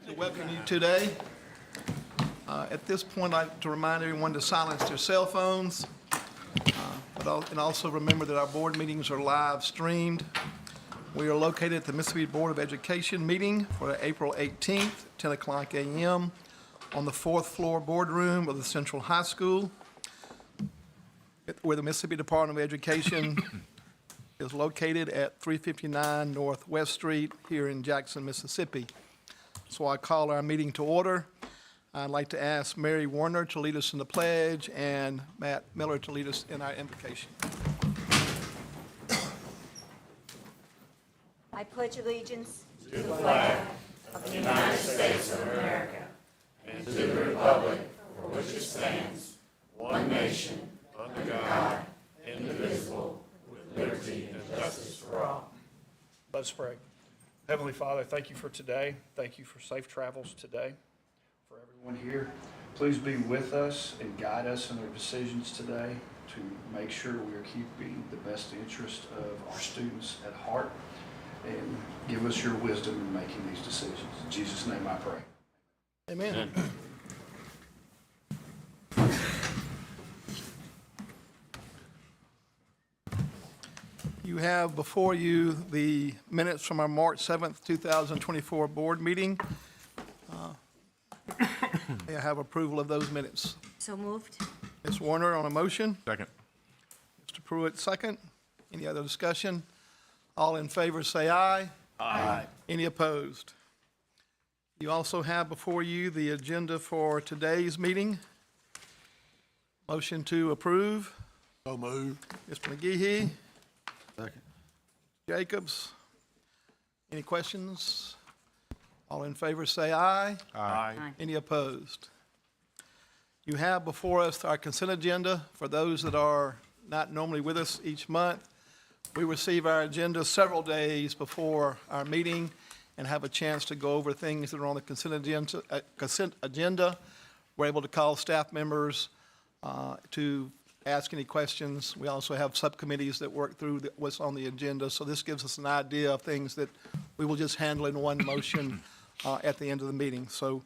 To welcome you today. At this point, I'd like to remind everyone to silence their cell phones, and also remember that our board meetings are live streamed. We are located at the Mississippi Board of Education meeting for April 18th, 10 o'clock a.m. on the fourth floor boardroom of the Central High School, where the Mississippi Department of Education is located at 359 Northwest Street here in Jackson, Mississippi. So I call our meeting to order. I'd like to ask Mary Warner to lead us in the pledge and Matt Miller to lead us in our invocation. I pledge allegiance to the flag of the United States of America and to the republic for which it stands, one nation, under God, indivisible, with liberty and justice for all. Let us pray. Heavenly Father, thank you for today. Thank you for safe travels today. For everyone here, please be with us and guide us in our decisions today to make sure we are keeping the best interest of our students at heart, and give us your wisdom in making these decisions. In Jesus' name I pray. Amen. You have before you the minutes from our March 7th, 2024 board meeting. May I have approval of those minutes? so moved. Ms. Warner on a motion. Second. Mr. Pruitt, second. Any other discussion? All in favor say aye. Aye. Any opposed? You also have before you the agenda for today's meeting. Motion to approve. So moved. Mr. McGehee. Second. Jacobs. Any questions? All in favor say aye. Aye. Any opposed? You have before us our consent agenda. For those that are not normally with us each month, we receive our agenda several days before our meeting and have a chance to go over things that are on the consent agenda. We're able to call staff members to ask any questions. We also have subcommittees that work through what's on the agenda, so this gives us an idea of things that we will just handle in one motion at the end of the meeting. So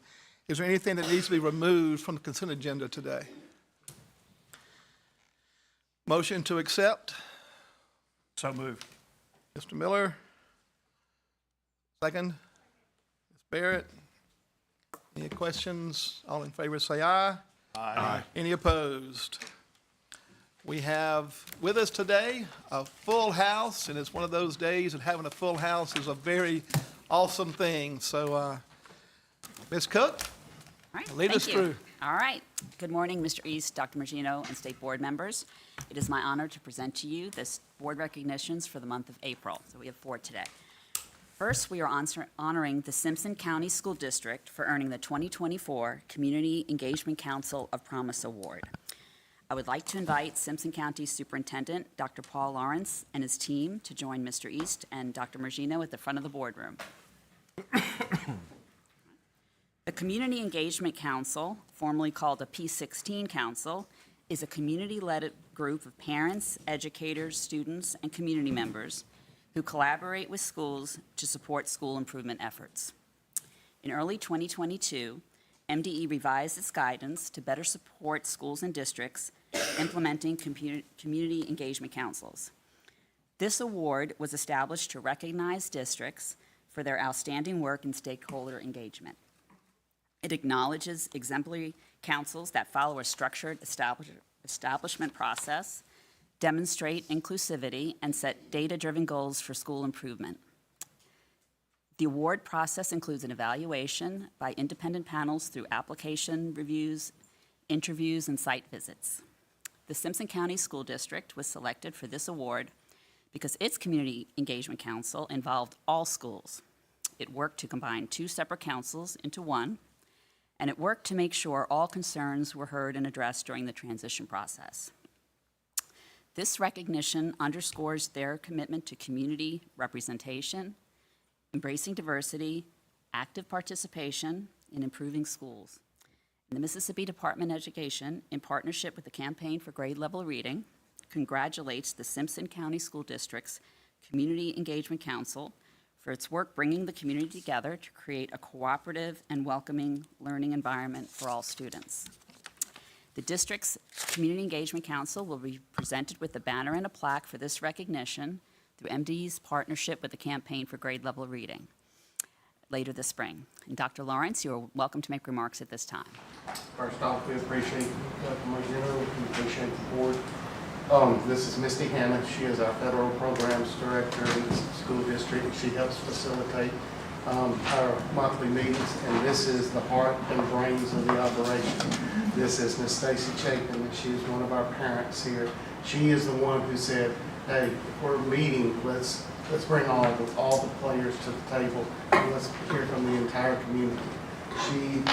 is there anything that needs to be removed from the consent agenda today? Motion to accept. So moved. Mr. Miller. Second. Ms. Barrett. Any questions? All in favor say aye. Aye. Any opposed? We have with us today a full house, and it's one of those days that having a full house is a very awesome thing. So, Ms. Cook, All right, lead us thank you. through. All right. Good morning, Mr. East, Dr. Margino, and state board members. It is my honor to present to you this board recognitions for the month of April. So we have 4 today. First, we are honoring the Simpson County School District for earning the 2024 Community Engagement Council of Promise Award. I would like to invite Simpson County Superintendent, Dr. Paul Lawrence, and his team to join Mr. East and Dr. Margino at the front of the boardroom. The Community Engagement Council, formerly called a P16 Council, is a community-led group of parents, educators, students, and community members who collaborate with schools to support school improvement efforts. In early 2022, MDE revised its guidance to better support schools and districts implementing community engagement councils. This award was established to recognize districts for their outstanding work in stakeholder engagement. It acknowledges exemplary councils that follow a structured establishment process, demonstrate inclusivity, and set data-driven goals for school improvement. The award process includes an evaluation by independent panels through application reviews, interviews, and site visits. The Simpson County School District was selected for this award because its Community Engagement Council involved all schools. It worked to combine 2 separate councils into one, and it worked to make sure all concerns were heard and addressed during the transition process. This recognition underscores their commitment to community representation, embracing diversity, active participation, and improving schools. And the Mississippi Department of Education, in partnership with the Campaign for Grade Level Reading, congratulates the Simpson County School District's Community Engagement Council for its work bringing the community together to create a cooperative and welcoming learning environment for all students. The district's Community Engagement Council will be presented with a banner and a plaque for this recognition through MD's partnership with the Campaign for Grade Level Reading later this spring. And Dr. Lawrence, you are welcome to make remarks at this time. First off, we appreciate Dr. Margino, we appreciate the board. This is Misty Hammond. She is our federal programs director in the school district. She helps facilitate our monthly meetings, and this is the heart and brains of the operation. This is Miss Stacy Chapin, and she is one of our parents here. She is the one who said, hey, if we're meeting, let's bring all the players to the table, and let's hear from the entire community. She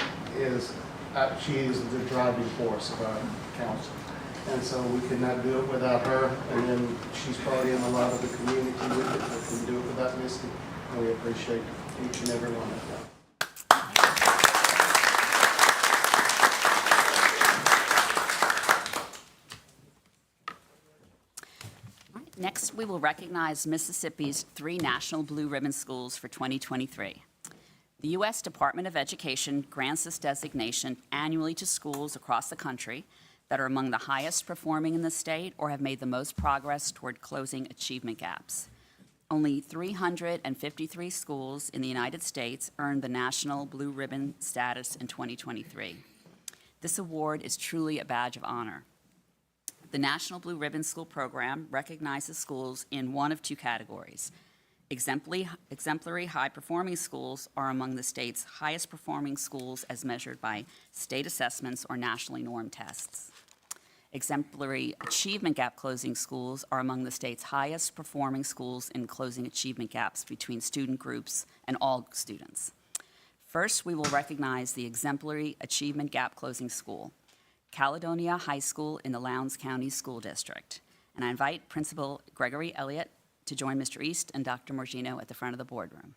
is the driving force of our council. And so we could not do it without her, and then she's brought in a lot of the community with it. We couldn't do it without Misty, and we appreciate each and every one of them. Next, we will recognize Mississippi's 3 National Blue Ribbon Schools for 2023. The U.S. Department of Education grants this designation annually to schools across the country that are among the highest performing in the state or have made the most progress toward closing achievement gaps. Only 353 schools in the United States earned the National Blue Ribbon status in 2023. This award is truly a badge of honor. The National Blue Ribbon School Program recognizes schools in one of 2 categories. Exemplary high-performing schools are among the state's highest-performing schools as measured by state assessments or nationally normed tests. Exemplary achievement gap closing schools are among the state's highest-performing schools in closing achievement gaps between student groups and all students. First, we will recognize the exemplary achievement gap closing school, Caledonia High School in the Lowndes County School District. And I invite Principal Gregory Elliott to join Mr. East and Dr. Morgino at the front of the boardroom.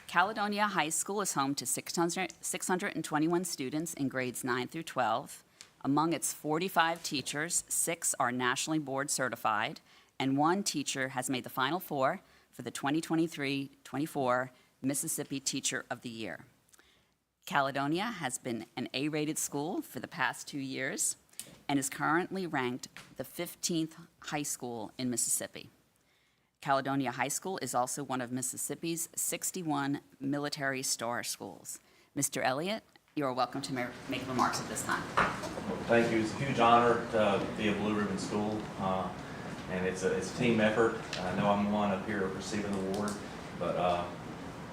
Caledonia High School is home to 621 students in grades 9 through 12. Among its 45 teachers, 6 are nationally board certified, and 1 teacher has made the Final Four for the 2023-24 Mississippi Teacher of the Year. Caledonia has been an A-rated school for the past 2 years and is currently ranked the 15th high school in Mississippi. Caledonia High School is also one of Mississippi's 61 military star schools. Mr. Elliott, you are welcome to make remarks at this time. Thank you. It's a huge honor to be a Blue Ribbon School, and it's a team effort. I know I'm the one up here receiving the award, but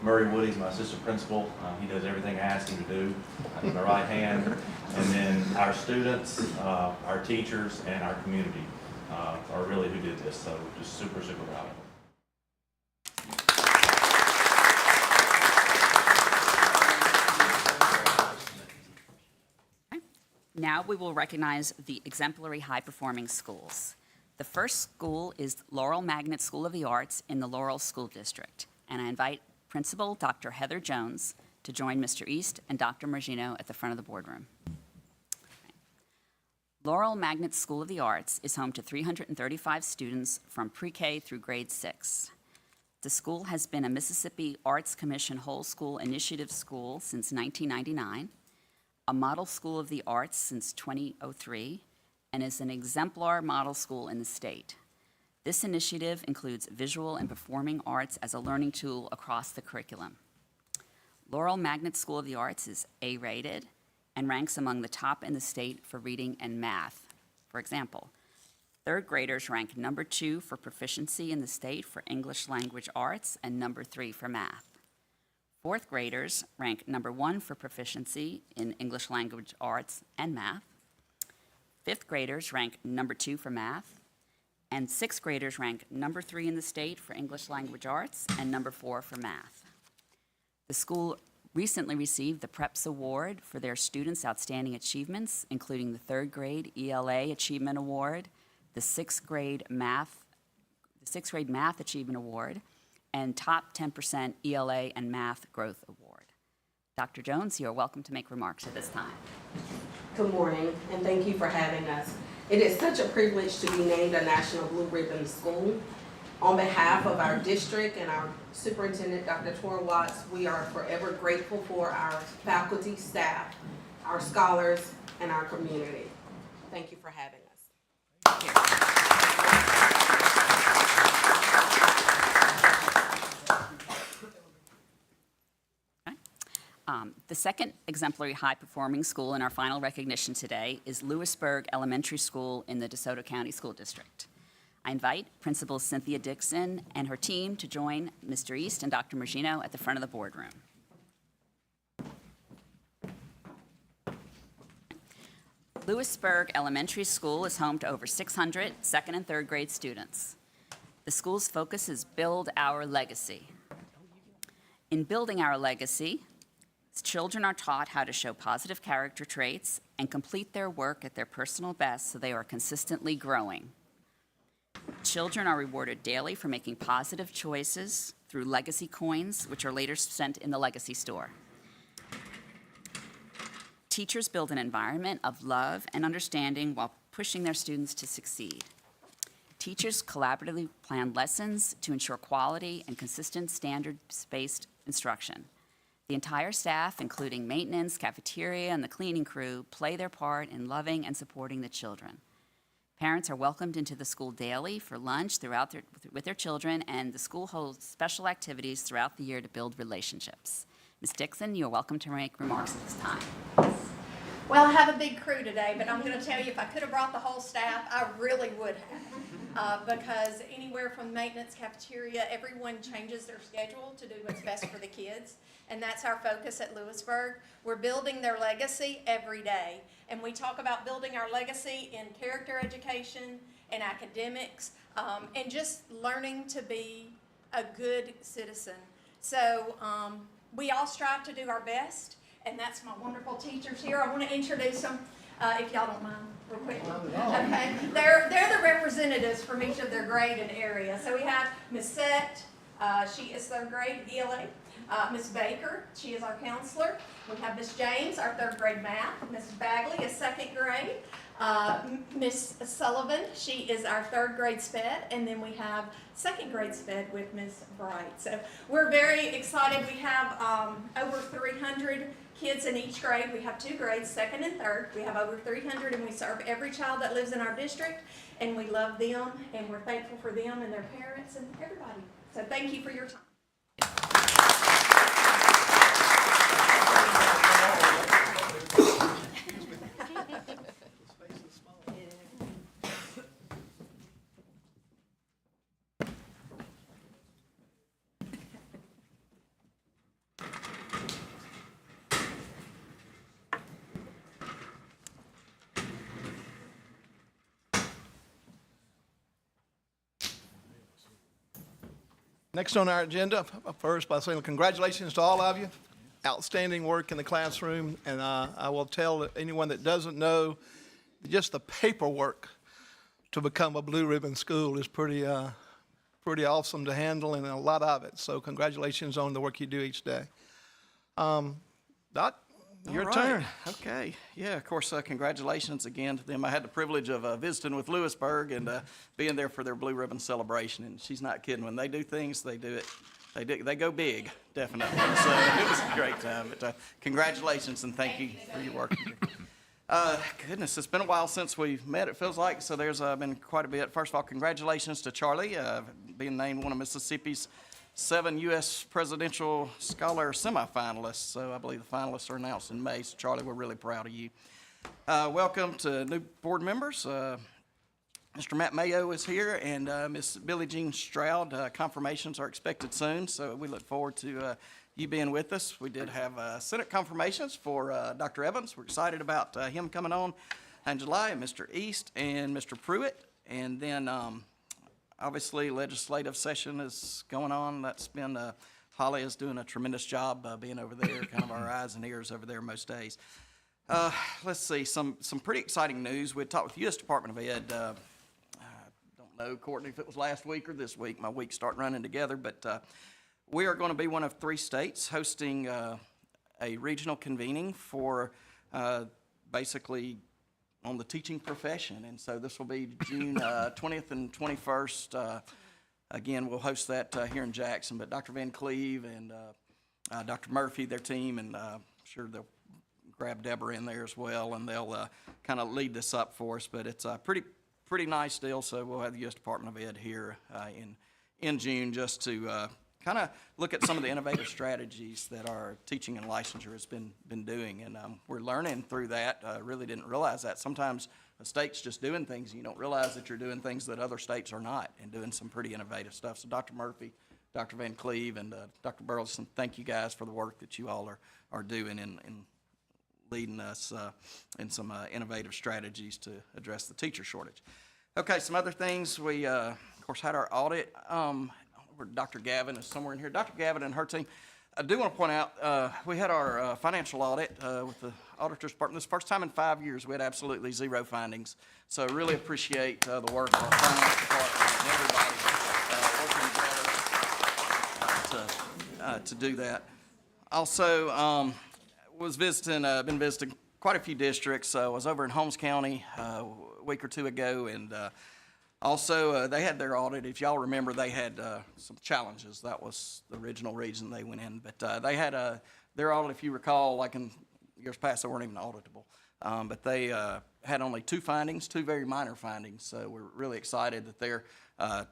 Murray Woody's my assistant principal. He does everything I ask him to do. I'm my right hand. And then our students, our teachers, and our community are really who did this. So just super, super proud of them. Now we will recognize the exemplary high-performing schools. The first school is Laurel Magnet School of the Arts in the Laurel School District. And I invite Principal Dr. Heather Jones to join Mr. East and Dr. Margino at the front of the boardroom. Laurel Magnet School of the Arts is home to 335 students from pre-K through grade 6. The school has been a Mississippi Arts Commission Whole School Initiative School since 1999, a Model School of the Arts since 2003, and is an exemplar model school in the state. This initiative includes visual and performing arts as a learning tool across the curriculum. Laurel Magnet School of the Arts is A-rated and ranks among the top in the state for reading and math. For example, 3rd graders rank number 2 for proficiency in the state for English language arts and number 3 for math. 4th graders rank number 1 for proficiency in English language arts and math. 5th graders rank number 2 for math. And 6th graders rank number 3 in the state for English language arts and number 4 for math. The school recently received the PREPS Award for their students' outstanding achievements, including the 3rd grade ELA Achievement Award, the 6th grade Math Achievement Award, and top 10% ELA and Math Growth Award. Dr. Jones, you are welcome to make remarks at this time. Good morning, and thank you for having us. It is such a privilege to be named a National Blue Ribbon School. On behalf of our district and our superintendent, Dr. Tora Watts, we are forever grateful for our faculty, staff, our scholars, and our community. Thank you for having us. The second exemplary high-performing school in our final recognition today is Lewisburg Elementary School in the DeSoto County School District. I invite Principal Cynthia Dixon and her team to join Mr. East and Dr. Mergino at the front of the boardroom. Lewisburg Elementary School is home to over 600 second and third grade students. The school's focus is Build Our Legacy. In building our legacy, children are taught how to show positive character traits and complete their work at their personal best so they are consistently growing. Children are rewarded daily for making positive choices through legacy coins, which are later spent in the legacy store. Teachers build an environment of love and understanding while pushing their students to succeed. Teachers collaboratively plan lessons to ensure quality and consistent standards-based instruction. The entire staff, including maintenance, cafeteria, and the cleaning crew, play their part in loving and supporting the children. Parents are welcomed into the school daily for lunch with their children, and the school holds special activities throughout the year to build relationships. Ms. Dixon, you are welcome to make remarks at this time. Well, I have a big crew today, but I'm going to tell you, if I could have brought the whole staff, I really would have. Because anywhere from maintenance, cafeteria, everyone changes their schedule to do what's best for the kids. And that's our focus at Lewisburg. We're building their legacy every day. And we talk about building our legacy in character education and academics, and just learning to be a good citizen. So we all strive to do our best. And that's my wonderful teachers here. I want to introduce them, if y'all don't mind, real quick. Okay, they're the representatives from each of their grade and area. So we have Miss Sett, she is third grade ELA. Miss Baker, she is our counselor. We have Miss James, our third grade math. Miss Bagley is second grade. Miss Sullivan, she is our third grade SPED, and then we have second grade SPED with Miss Bright. So we're very excited. We have over 300 kids in each grade. We have two grades, second and third. We have over 300, and we serve every child that lives in our district, and we love them, and we're thankful for them and their parents and everybody. So thank you for your time. Next on our agenda, first by saying congratulations to all of you. Outstanding work in the classroom, and I will tell anyone that doesn't know, just the paperwork to become a blue ribbon school is pretty awesome to handle, and a lot of it. So congratulations on the work you do each day. Dot, your turn. Okay. Yeah, of course, congratulations again to them. I had the privilege of visiting with Lewisburg and being there for their Blue Ribbon celebration. And she's not kidding. When they do things, they do it. They go big, definitely. So it was a great time. But congratulations and thank you for your work. Goodness, it's been a while since we've met, it feels like. So there's been quite a bit. First of all, congratulations to Charlie, being named one of Mississippi's 7 U.S. Presidential Scholar semifinalists. So I believe the finalists are announced in May. So Charlie, we're really proud of you. Welcome to new board members. Mr. Matt Mayo is here, and Miss Billie Jean Stroud. Confirmations are expected soon, so we look forward to you being with us. We did have Senate confirmations for Dr. Evans. We're excited about him coming on in July, and Mr. East and Mr. Pruitt. And then obviously, legislative session is going on. That's been, Holly is doing a tremendous job being over there, kind of our eyes and ears over there most days. Let's see, some pretty exciting news. We had talked with the U.S. Department of Ed. I don't know, Courtney, if it was last week or this week. My weeks start running together. But we are going to be one of 3 states hosting a regional convening for basically on the teaching profession. And so this will be June 20th and 21st. Again, we'll host that here in Jackson. But Dr. Van Cleve and Dr. Murphy, their team, and I'm sure they'll grab Deborah in there as well, and they'll kind of lead this up for us. But it's a pretty nice deal. So we'll have the U.S. Department of Ed here in June just to kind of look at some of the innovative strategies that our teaching and licensure has been doing. And we're learning through that. Really didn't realize that. Sometimes a state's just doing things, and you don't realize that you're doing things that other states are not, and doing some pretty innovative stuff. So Dr. Murphy, Dr. Van Cleve, and Dr. Burleson, thank you guys for the work that you all are doing in leading us in some innovative strategies to address the teacher shortage. Okay, some other things. We, of course, had our audit. Dr. Gavin is somewhere in here. Dr. Gavin and her team. I do want to point out, we had our financial audit with the auditor's department. This is the first time in 5 years we had absolutely zero findings. So really appreciate the work of our finance department and everybody to do that. Also, been visiting quite a few districts. I was over in Holmes County a week or two ago, and also, they had their audit. If y'all remember, they had some challenges. That was the original reason they went in. But they had their audit, if you recall, like in years past, they weren't even auditable. But they had only 2 findings, 2 very minor findings. So we're really excited that they're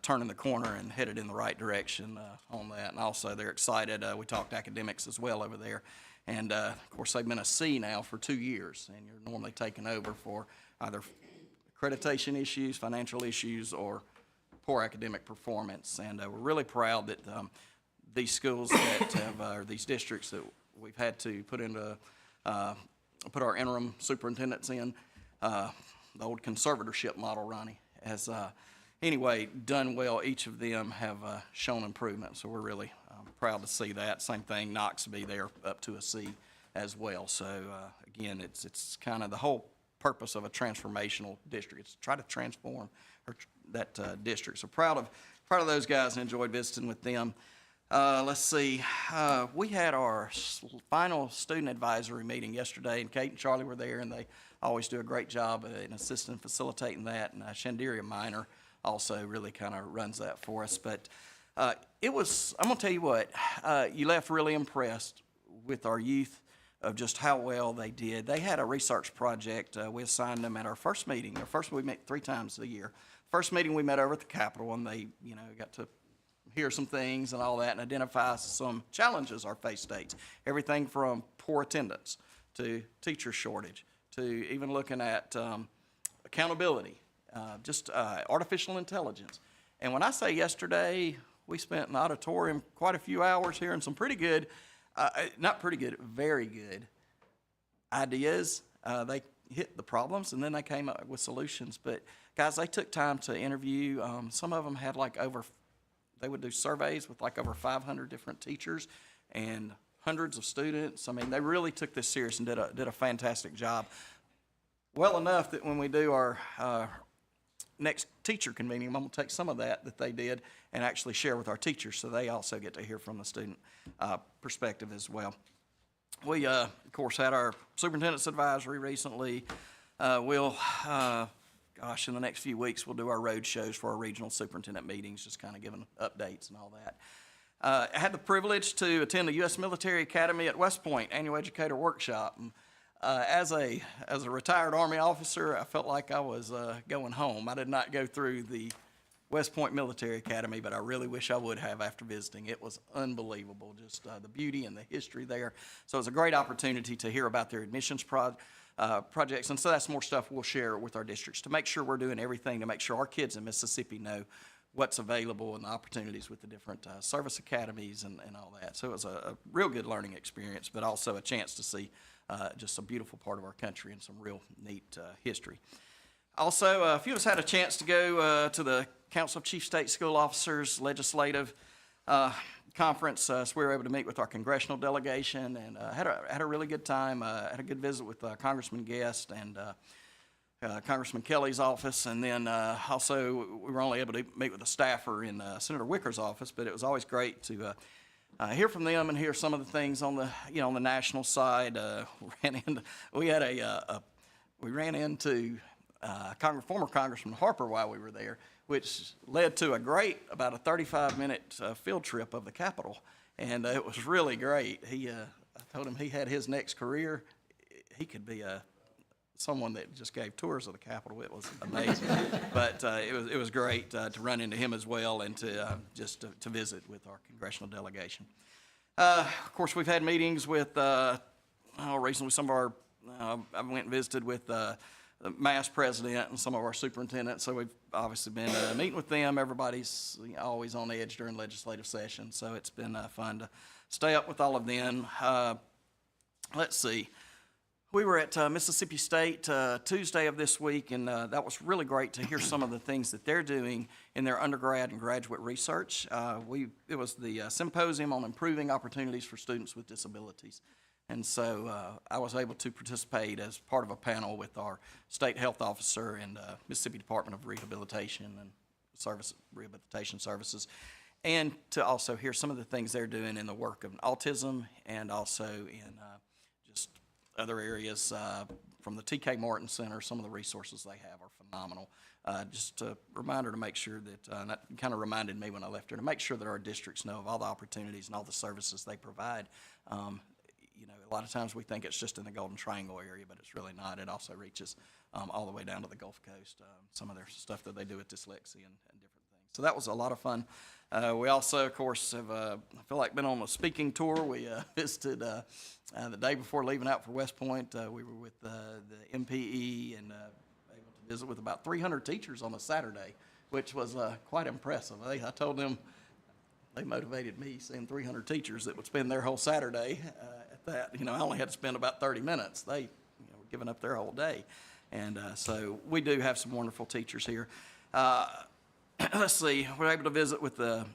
turning the corner and headed in the right direction on that. And also, they're excited. We talked academics as well over there. And, of course, they've been a C now for 2 years. And you're normally taking over for either accreditation issues, financial issues, or poor academic performance. And we're really proud that these schools that have, or these districts that we've had to put our interim superintendents in, the old conservatorship model, Ronnie, has anyway done well. Each of them have shown improvement, so we're really proud to see that. Same thing, Knoxville, they're up to a C as well. So again, it's kind of the whole purpose of a transformational district. It's to try to transform that district. So proud of those guys and enjoyed visiting with them. Let's see. We had our final student advisory meeting yesterday, and Kate and Charlie were there, and they always do a great job in assisting and facilitating that. And Shanderia Minor also really kind of runs that for us. But I'm going to tell you what, you left really impressed with our youth of just how well they did. They had a research project. We assigned them at our first meeting. We met 3 times a year. First meeting we met over at the Capitol, and they, got to hear some things and all that and identify some challenges our faith states. Everything from poor attendance to teacher shortage to even looking at accountability, just artificial intelligence. And when I say yesterday, we spent in the auditorium quite a few hours hearing some pretty good, very good ideas. They hit the problems, and then they came up with solutions. But, guys, they took time to interview. Some of them had they would do surveys with over 500 different teachers and hundreds of students. I mean, they really took this serious and did a fantastic job. Well enough that when we do our next teacher convening, I'm going to take some of that they did and actually share with our teachers, so they also get to hear from the student perspective as well. We, of course, had our superintendent's advisory recently. In the next few weeks, we'll do our road shows for our regional superintendent meetings, just kind of giving updates and all that. I had the privilege to attend the U.S. Military Academy at West Point Annual Educator Workshop. And, as a retired Army officer, I felt like I was going home. I did not go through the West Point Military Academy, but I really wish I would have after visiting. It was unbelievable, just the beauty and the history there. So it was a great opportunity to hear about their admissions projects, and so that's more stuff we'll share with our districts to make sure we're doing everything to make sure our kids in Mississippi know what's available and the opportunities with the different service academies and all that. So it was a real good learning experience, but also a chance to see just a beautiful part of our country and some real neat history. Also, a few of us had a chance to go to the Council of Chief State School Officers Legislative Conference, so we were able to meet with our congressional delegation and had a really good time. Had a good visit with Congressman Guest and Congressman Kelly's office, and then also we were only able to meet with a staffer in Senator Wicker's office, but it was always great to hear from them and hear some of the things on the on the national side. We had a we ran into former Congressman Harper while we were there, which led to about a 35-minute field trip of the Capitol. And it was really great. I told him he had his next career. He could be someone that just gave tours of the Capitol. It was amazing. But it was great to run into him as well and to visit with our congressional delegation. Of course, we've had meetings with, recently some of our, I went and visited with the MAS president and some of our superintendents, so we've obviously been meeting with them. Everybody's always on edge during legislative session, so it's been fun to stay up with all of them. Let's see. We were at Mississippi State Tuesday of this week, and that was really great to hear some of the things that they're doing in their undergrad and graduate research. It was the symposium on improving opportunities for students with disabilities. And so I was able to participate as part of a panel with our state health officer and Mississippi Department of Rehabilitation and Rehabilitation Services, and to also hear some of the things they're doing in the work of autism and also in just other areas from the T.K. Martin Center. Some of the resources they have are phenomenal. Just a reminder to make sure that, that kind of reminded me when I left here, to make sure that our districts know of all the opportunities and all the services they provide. A lot of times we think it's just in the Golden Triangle area, but it's really not. It also reaches all the way down to the Gulf Coast, some of their stuff that they do with dyslexia and different things. So that was a lot of fun. We also, of course, have, I feel like, been on a speaking tour. We visited the day before leaving out for West Point. We were with the MPE and able to visit with about 300 teachers on a Saturday, which was quite impressive. I told them they motivated me, seeing 300 teachers that would spend their whole Saturday at that. I only had to spend about 30 minutes. They were giving up their whole day. And so we do have some wonderful teachers here. Let's see, we were able to visit with the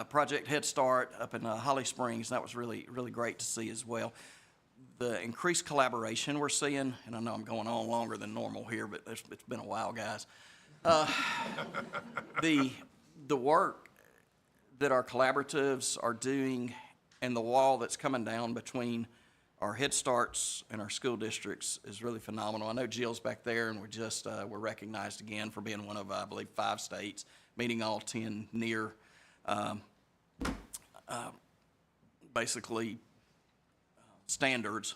Project Head Start up in Holly Springs. That was really, really great to see as well. The increased collaboration we're seeing, and I know I'm going on longer than normal here, but it's been a while, guys. The work that our collaboratives are doing and the wall that's coming down between our Head Starts and our school districts is really phenomenal. I know Jill's back there, and we're recognized again for being one of, I believe, 5 states, meeting all 10 near, basically, standards,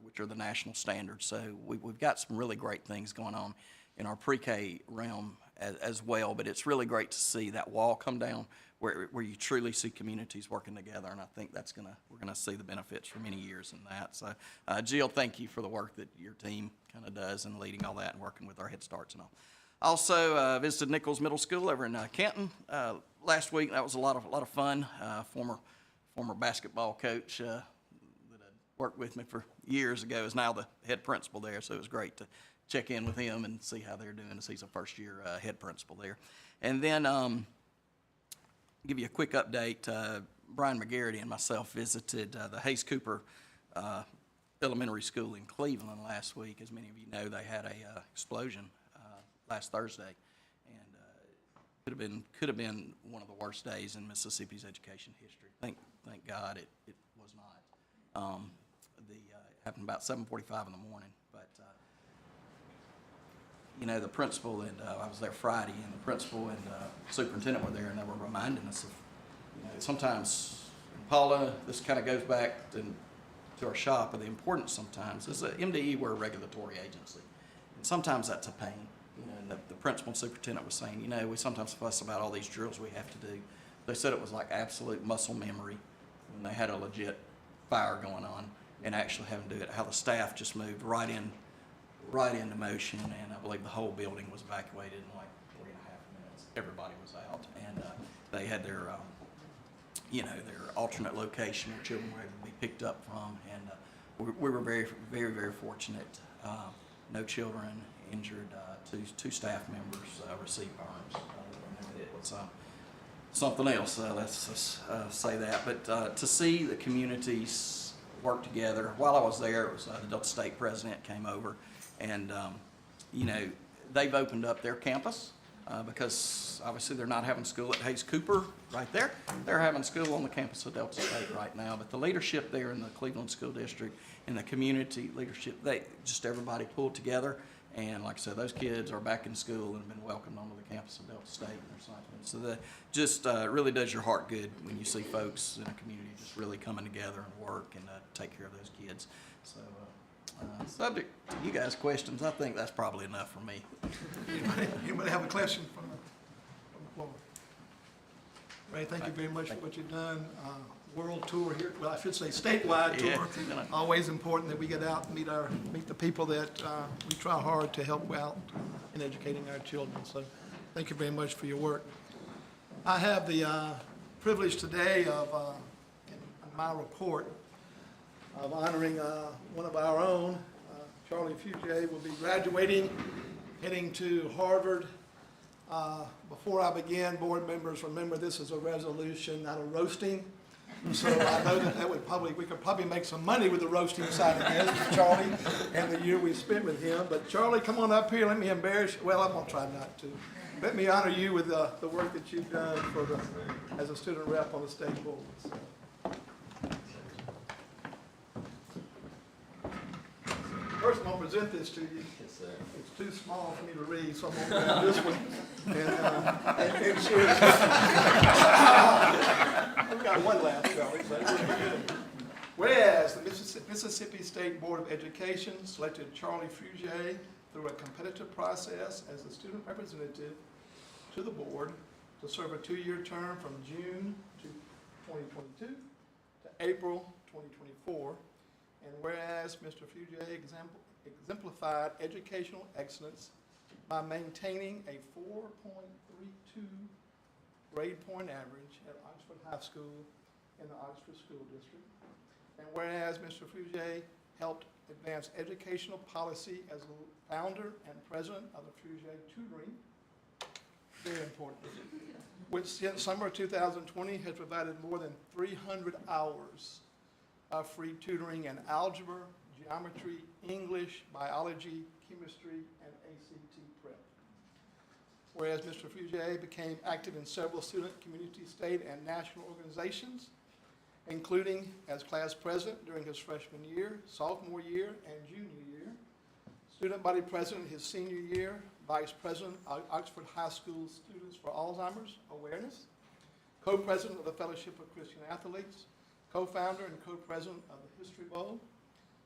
which are the national standards. So we've got some really great things going on in our pre-K realm as well, but it's really great to see that wall come down where you truly see communities working together, and I think we're gonna see the benefits for many years in that. So, Jill, thank you for the work that your team kind of does in leading all that and working with our Head Starts and all. Also, visited Nichols Middle School over in Canton last week. That was a lot of fun. Former basketball coach that had worked with me for years ago is now the head principal there, so it was great to check in with him and see how they're doing, as he's a first-year head principal there. And then give you a quick update. Brian McGarity and myself visited the Hayes Cooper Elementary School in Cleveland last week. As many of you know, they had a explosion last Thursday, and could have been one of the worst days in Mississippi's education history. Thank God it was not. It happened about 7:45 in the morning, but the principal and I was there Friday, and the principal and superintendent were there, and they were reminding us of, sometimes, Paula, this kind of goes back to our shop, of the importance sometimes. As a MDE, we're a regulatory agency, and sometimes that's a pain. And the principal and superintendent was saying, we sometimes fuss about all these drills we have to do. They said it was like absolute muscle memory when they had a legit fire going on and actually having to do it, how the staff just moved right into motion, and I believe the whole building was evacuated in like 3.5 minutes. Everybody was out, and they had their, their alternate location where children were able to be picked up from, and we were very, very, very fortunate. No children injured. Two staff members received burns. It was something else. Let's say that. But to see the communities work together. While I was there, it was the Delta State president came over, and they've opened up their campus because obviously they're not having school at Hayes Cooper right there. They're having school on the campus of Delta State right now. But the leadership there in the Cleveland School District and the community leadership, everybody pulled together. And like I said, those kids are back in school and have been welcomed onto the campus of Delta State. And there's something. So that just really does your heart good when you see folks in a community just really coming together and work and take care of those kids. So subject to you guys' questions, I think that's probably enough for me. Anybody have a question from the floor? Ray, thank you very much for what you've done. World tour here, well, I should say statewide tour. Yeah. Always important that we get out and meet the people that we try hard to help out in educating our children. So thank you very much for your work. I have the privilege today of, in my report, of honoring one of our own. Charlie Fugere will be graduating, heading to Harvard. Before I begin, board members, remember this is a resolution, not a roasting. So I know we could probably make some money with the roasting side of this, Charlie, and the year we spent with him. But Charlie, come on up here, let me embarrass you. Well, I'm gonna try not to. Let me honor you with the work that you've done as a student rep on the state board. So. First, I'm gonna present this to you. It's too small for me to read, so I'm gonna grab this one and share it. We've got one last, Charlie, so we're good. Whereas the Mississippi State Board of Education selected Charlie Fugere through a competitive process as a student representative to the board to serve a 2-year term from June 2022 to April 2024. And whereas Mr. Fugere exemplified educational excellence by maintaining a 4.32 grade point average at Oxford High School in the Oxford School District. And whereas Mr. Fugere helped advance educational policy as the founder and president of the Fugere Tutoring, very important, which since summer of 2020 has provided more than 300 hours of free tutoring in algebra, geometry, English, biology, chemistry, and ACT prep. Whereas Mr. Fugere became active in several student, community, state, and national organizations, including as class president during his freshman year, sophomore year, and junior year, student body president his senior year, vice president of Oxford High School Students for Alzheimer's Awareness, co-president of the Fellowship of Christian Athletes, co-founder and co-president of the History Bowl,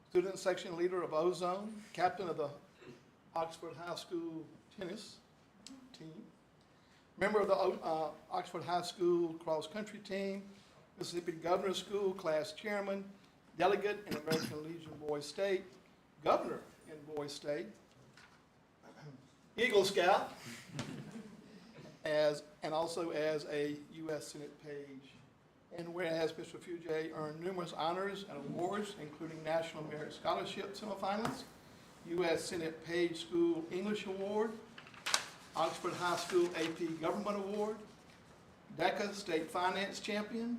student section leader of Ozone, captain of the Oxford High School tennis team, member of the Oxford High School cross-country team, Mississippi Governor's School class chairman, delegate in American Legion Boys State, governor in Boys State, Eagle Scout, and also as a U.S. Senate page. And whereas Mr. Fugere earned numerous honors and awards, including National Merit Scholarship semifinalists, U.S. Senate Page School English Award, Oxford High School AP Government Award, DECA State Finance Champion,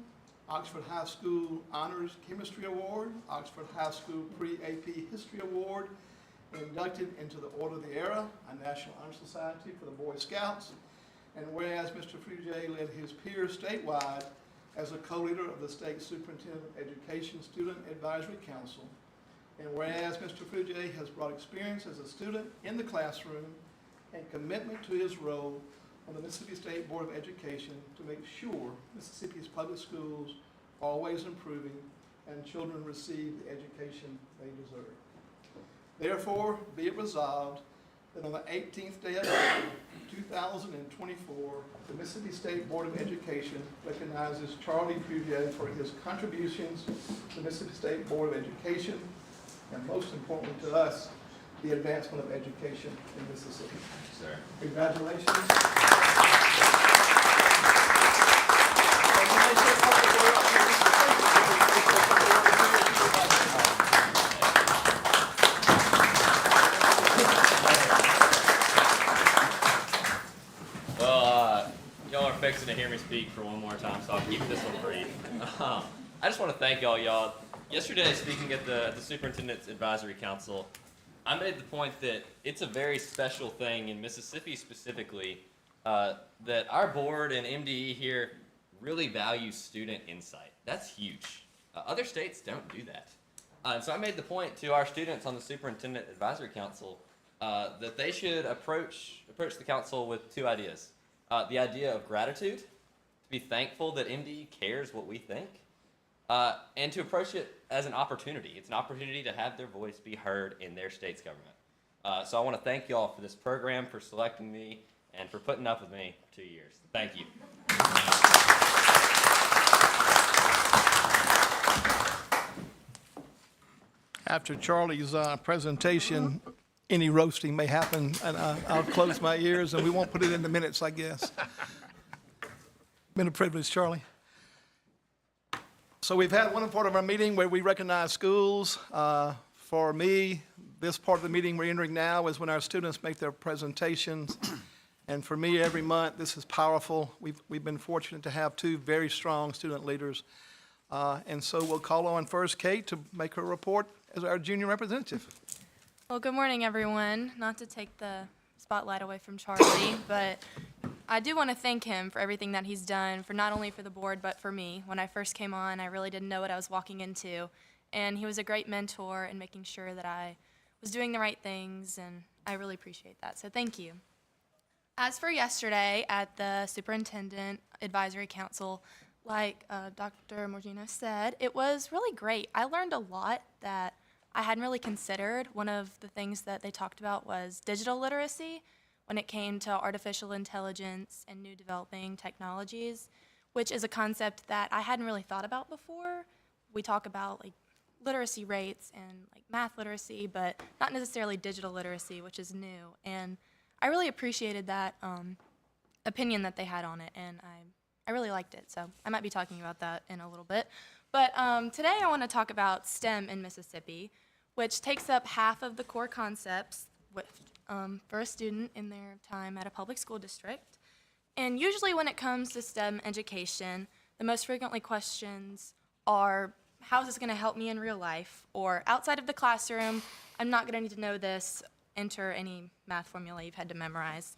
Oxford High School Honors Chemistry Award, Oxford High School Pre-AP History Award, inducted into the Order of the Era, a National Honor Society for the Boy Scouts. And whereas Mr. Fugere led his peers statewide as a co-leader of the State Superintendent of Education Student Advisory Council, and whereas Mr. Fugere has brought experience as a student in the classroom and commitment to his role on the Mississippi State Board of Education to make sure Mississippi's public schools are always improving and children receive the education they deserve. Therefore, be it resolved that on the 18th day of April, 2024, the Mississippi State Board of Education recognizes Charlie Fugere for his contributions to the Mississippi State Board of Education, and most importantly to us, the advancement of education in Mississippi. Sir. Congratulations. Well, y'all are fixing to hear me speak for one more time, so I'll keep this one brief. I just want to thank y'all. Yesterday, speaking at the Superintendent's Advisory Council, I made the point that it's a very special thing in Mississippi specifically that our board and MDE here really value student insight. That's huge. Other states don't do that. And so I made the point to our students on the Superintendent Advisory Council that they should approach the council with two ideas. The idea of gratitude, to be thankful that MDE cares what we think, and to approach it as an opportunity. It's an opportunity to have their voice be heard in their state's government. So I want to thank y'all for this program, for selecting me, and for putting up with me for 2 years. Thank you. After Charlie's presentation, any roasting may happen, and I'll close my ears, and we won't put it in the minutes, I guess. Been a privilege, Charlie. So we've had one part of our meeting where we recognize schools. For me, this part of the meeting we're entering now is when our students make their presentations. And for me, every month, this is powerful. We've been fortunate to have two very strong student leaders. And so we'll call on first Kate to make her report as our junior representative. Well, good morning, everyone. Not to take the spotlight away from Charlie, but I do want to thank him for everything that he's done, for not only for the board, but for me. When I first came on, I really didn't know what I was walking into, and he was a great mentor in making sure that I was doing the right things, and I really appreciate that, so thank you. As for yesterday at the Superintendent Advisory Council, like Dr. Morgino said, it was really great. I learned a lot that I hadn't really considered. One of the things that they talked about was digital literacy when it came to artificial intelligence and new developing technologies, which is a concept that I hadn't really thought about before. We talk about like literacy rates and like math literacy, but not necessarily digital literacy, which is new. And I really appreciated that opinion that they had on it, and I really liked it. So I might be talking about that in a little bit. But today I want to talk about STEM in Mississippi, which takes up half of the core concepts for a student in their time at a public school district. And usually when it comes to STEM education, the most frequently questions are, how is this going to help me in real life? Or outside of the classroom, I'm not going to need to know this, enter any math formula you've had to memorize.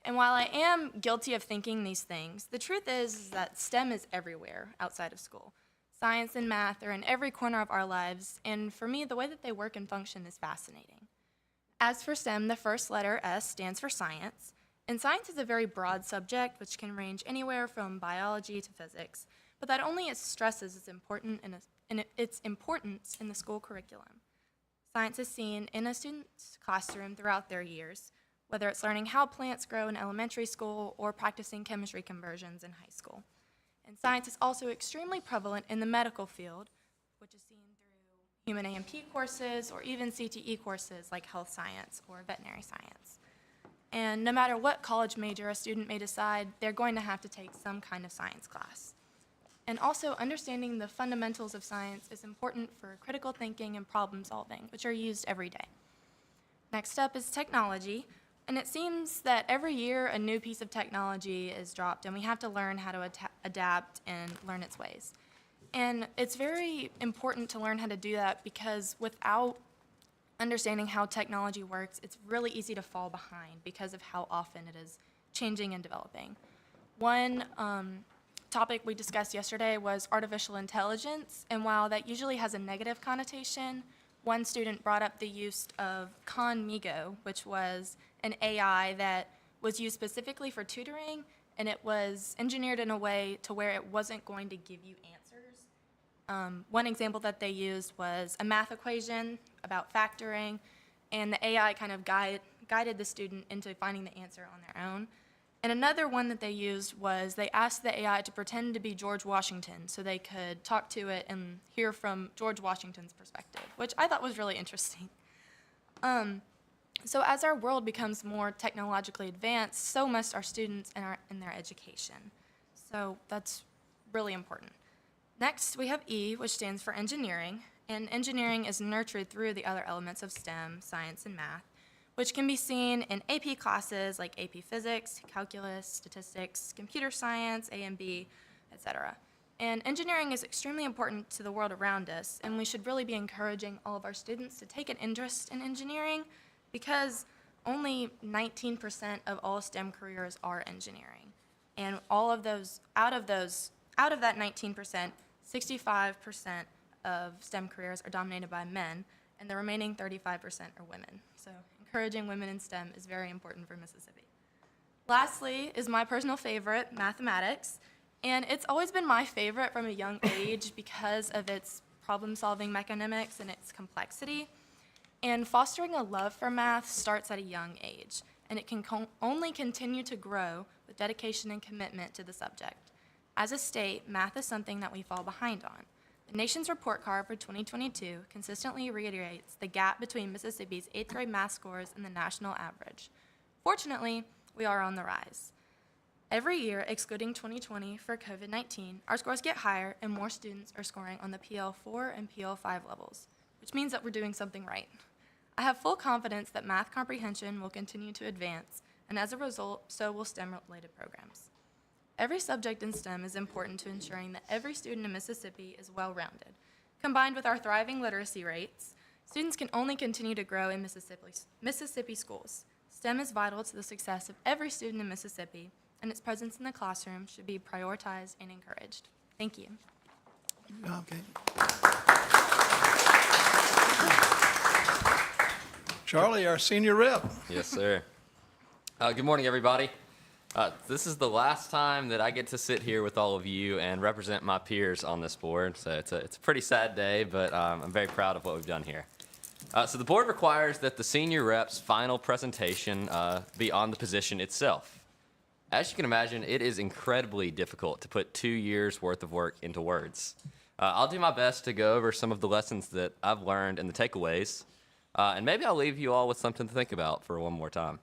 And while I am guilty of thinking these things, the truth is that STEM is everywhere outside of school. Science and math are in every corner of our lives, and for me, the way that they work and function is fascinating. As for STEM, the first letter, S, stands for science, and science is a very broad subject which can range anywhere from biology to physics, but that only stresses its importance in the school curriculum. Science is seen in a student's classroom throughout their years, whether it's learning how plants grow in elementary school or practicing chemistry conversions in high school. And science is also extremely prevalent in the medical field, which is seen through human A&P courses or even CTE courses like health science or veterinary science. And no matter what college major a student may decide, they're going to have to take some kind of science class. And also, understanding the fundamentals of science is important for critical thinking and problem solving, which are used every day. Next up is technology. And it seems that every year a new piece of technology is dropped, and we have to learn how to adapt and learn its ways. And it's very important to learn how to do that because without understanding how technology works, it's really easy to fall behind because of how often it is changing and developing. One topic we discussed yesterday was artificial intelligence, and while that usually has a negative connotation, one student brought up the use of Conmigo, which was an AI that was used specifically for tutoring, and it was engineered in a way to where it wasn't going to give you answers. One example that they used was a math equation about factoring, and the AI kind of guided the student into finding the answer on their own. And another one that they used was they asked the AI to pretend to be George Washington so they could talk to it and hear from George Washington's perspective, which I thought was really interesting. So as our world becomes more technologically advanced, so must our students in their education. So that's really important. Next, we have E, which stands for engineering, and engineering is nurtured through the other elements of STEM, science and math, which can be seen in AP classes like AP Physics, Calculus, Statistics, Computer Science, A&B, etc. And engineering is extremely important to the world around us, and we should really be encouraging all of our students to take an interest in engineering because only 19% of all STEM careers are engineering. And all of those, out of that 19%, 65% of STEM careers are dominated by men, and the remaining 35% are women. So encouraging women in STEM is very important for Mississippi. Lastly is my personal favorite, mathematics. And it's always been my favorite from a young age because of its problem-solving mechanisms and its complexity. And fostering a love for math starts at a young age, and it can only continue to grow with dedication and commitment to the subject. As a state, math is something that we fall behind on. The nation's report card for 2022 consistently reiterates the gap between Mississippi's 8th grade math scores and the national average. Fortunately, we are on the rise. Every year, excluding 2020 for COVID-19, our scores get higher and more students are scoring on the PL4 and PL5 levels, which means that we're doing something right. I have full confidence that math comprehension will continue to advance, and as a result, so will STEM-related programs. Every subject in STEM is important to ensuring that every student in Mississippi is well-rounded. Combined with our thriving literacy rates, students can only continue to grow in Mississippi schools. STEM is vital to the success of every student in Mississippi, and its presence in the classroom should be prioritized and encouraged. Thank you. Okay. Charlie, our senior rep. Yes, sir. Good morning, everybody. This is the last time that I get to sit here with all of you and represent my peers on this board, so it's a pretty sad day, but I'm very proud of what we've done here. So the board requires that the senior rep's final presentation be on the position itself. As you can imagine, it is incredibly difficult to put 2 years' worth of work into words. I'll do my best to go over some of the lessons that I've learned and the takeaways, and maybe I'll leave you all with something to think about for one more time.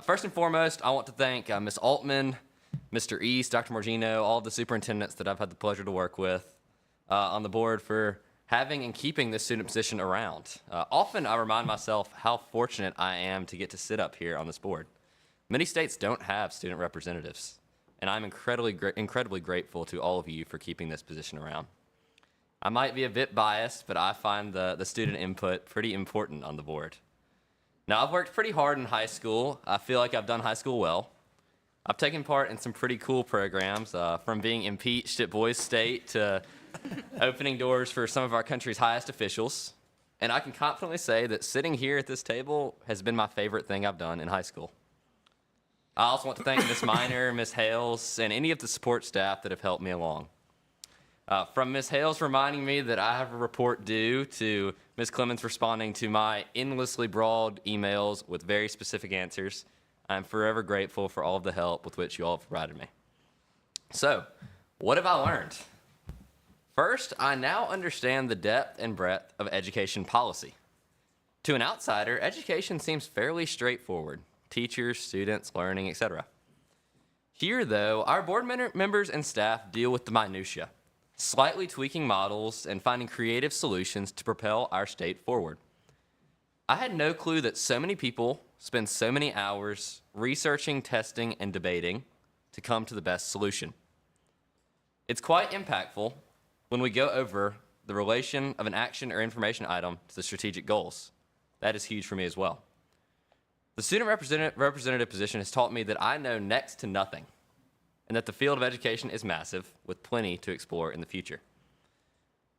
First and foremost, I want to thank Ms. Altman, Mr. East, Dr. Morgino, all of the superintendents that I've had the pleasure to work with on the board for having and keeping this student position around. Often I remind myself how fortunate I am to get to sit up here on this board. Many states don't have student representatives, and I'm incredibly grateful to all of you for keeping this position around. I might be a bit biased, but I find the student input pretty important on the board. Now, I've worked pretty hard in high school. I feel like I've done high school well. I've taken part in some pretty cool programs, from being impeached at Boys State to opening doors for some of our country's highest officials. And I can confidently say that sitting here at this table has been my favorite thing I've done in high school. I also want to thank Ms. Miner, Ms. Hales, and any of the support staff that have helped me along. From Ms. Hales reminding me that I have a report due to Ms. Clemens responding to my endlessly broad emails with very specific answers, I'm forever grateful for all of the help with which you all have provided me. So, what have I learned? First, I now understand the depth and breadth of education policy. To an outsider, education seems fairly straightforward. Teachers, students, learning, etc. Here, though, our board members and staff deal with the minutia, slightly tweaking models and finding creative solutions to propel our state forward. I had no clue that so many people spend so many hours researching, testing, and debating to come to the best solution. It's quite impactful when we go over the relation of an action or information item to the strategic goals. That is huge for me as well. The student representative position has taught me that I know next to nothing, and that the field of education is massive, with plenty to explore in the future.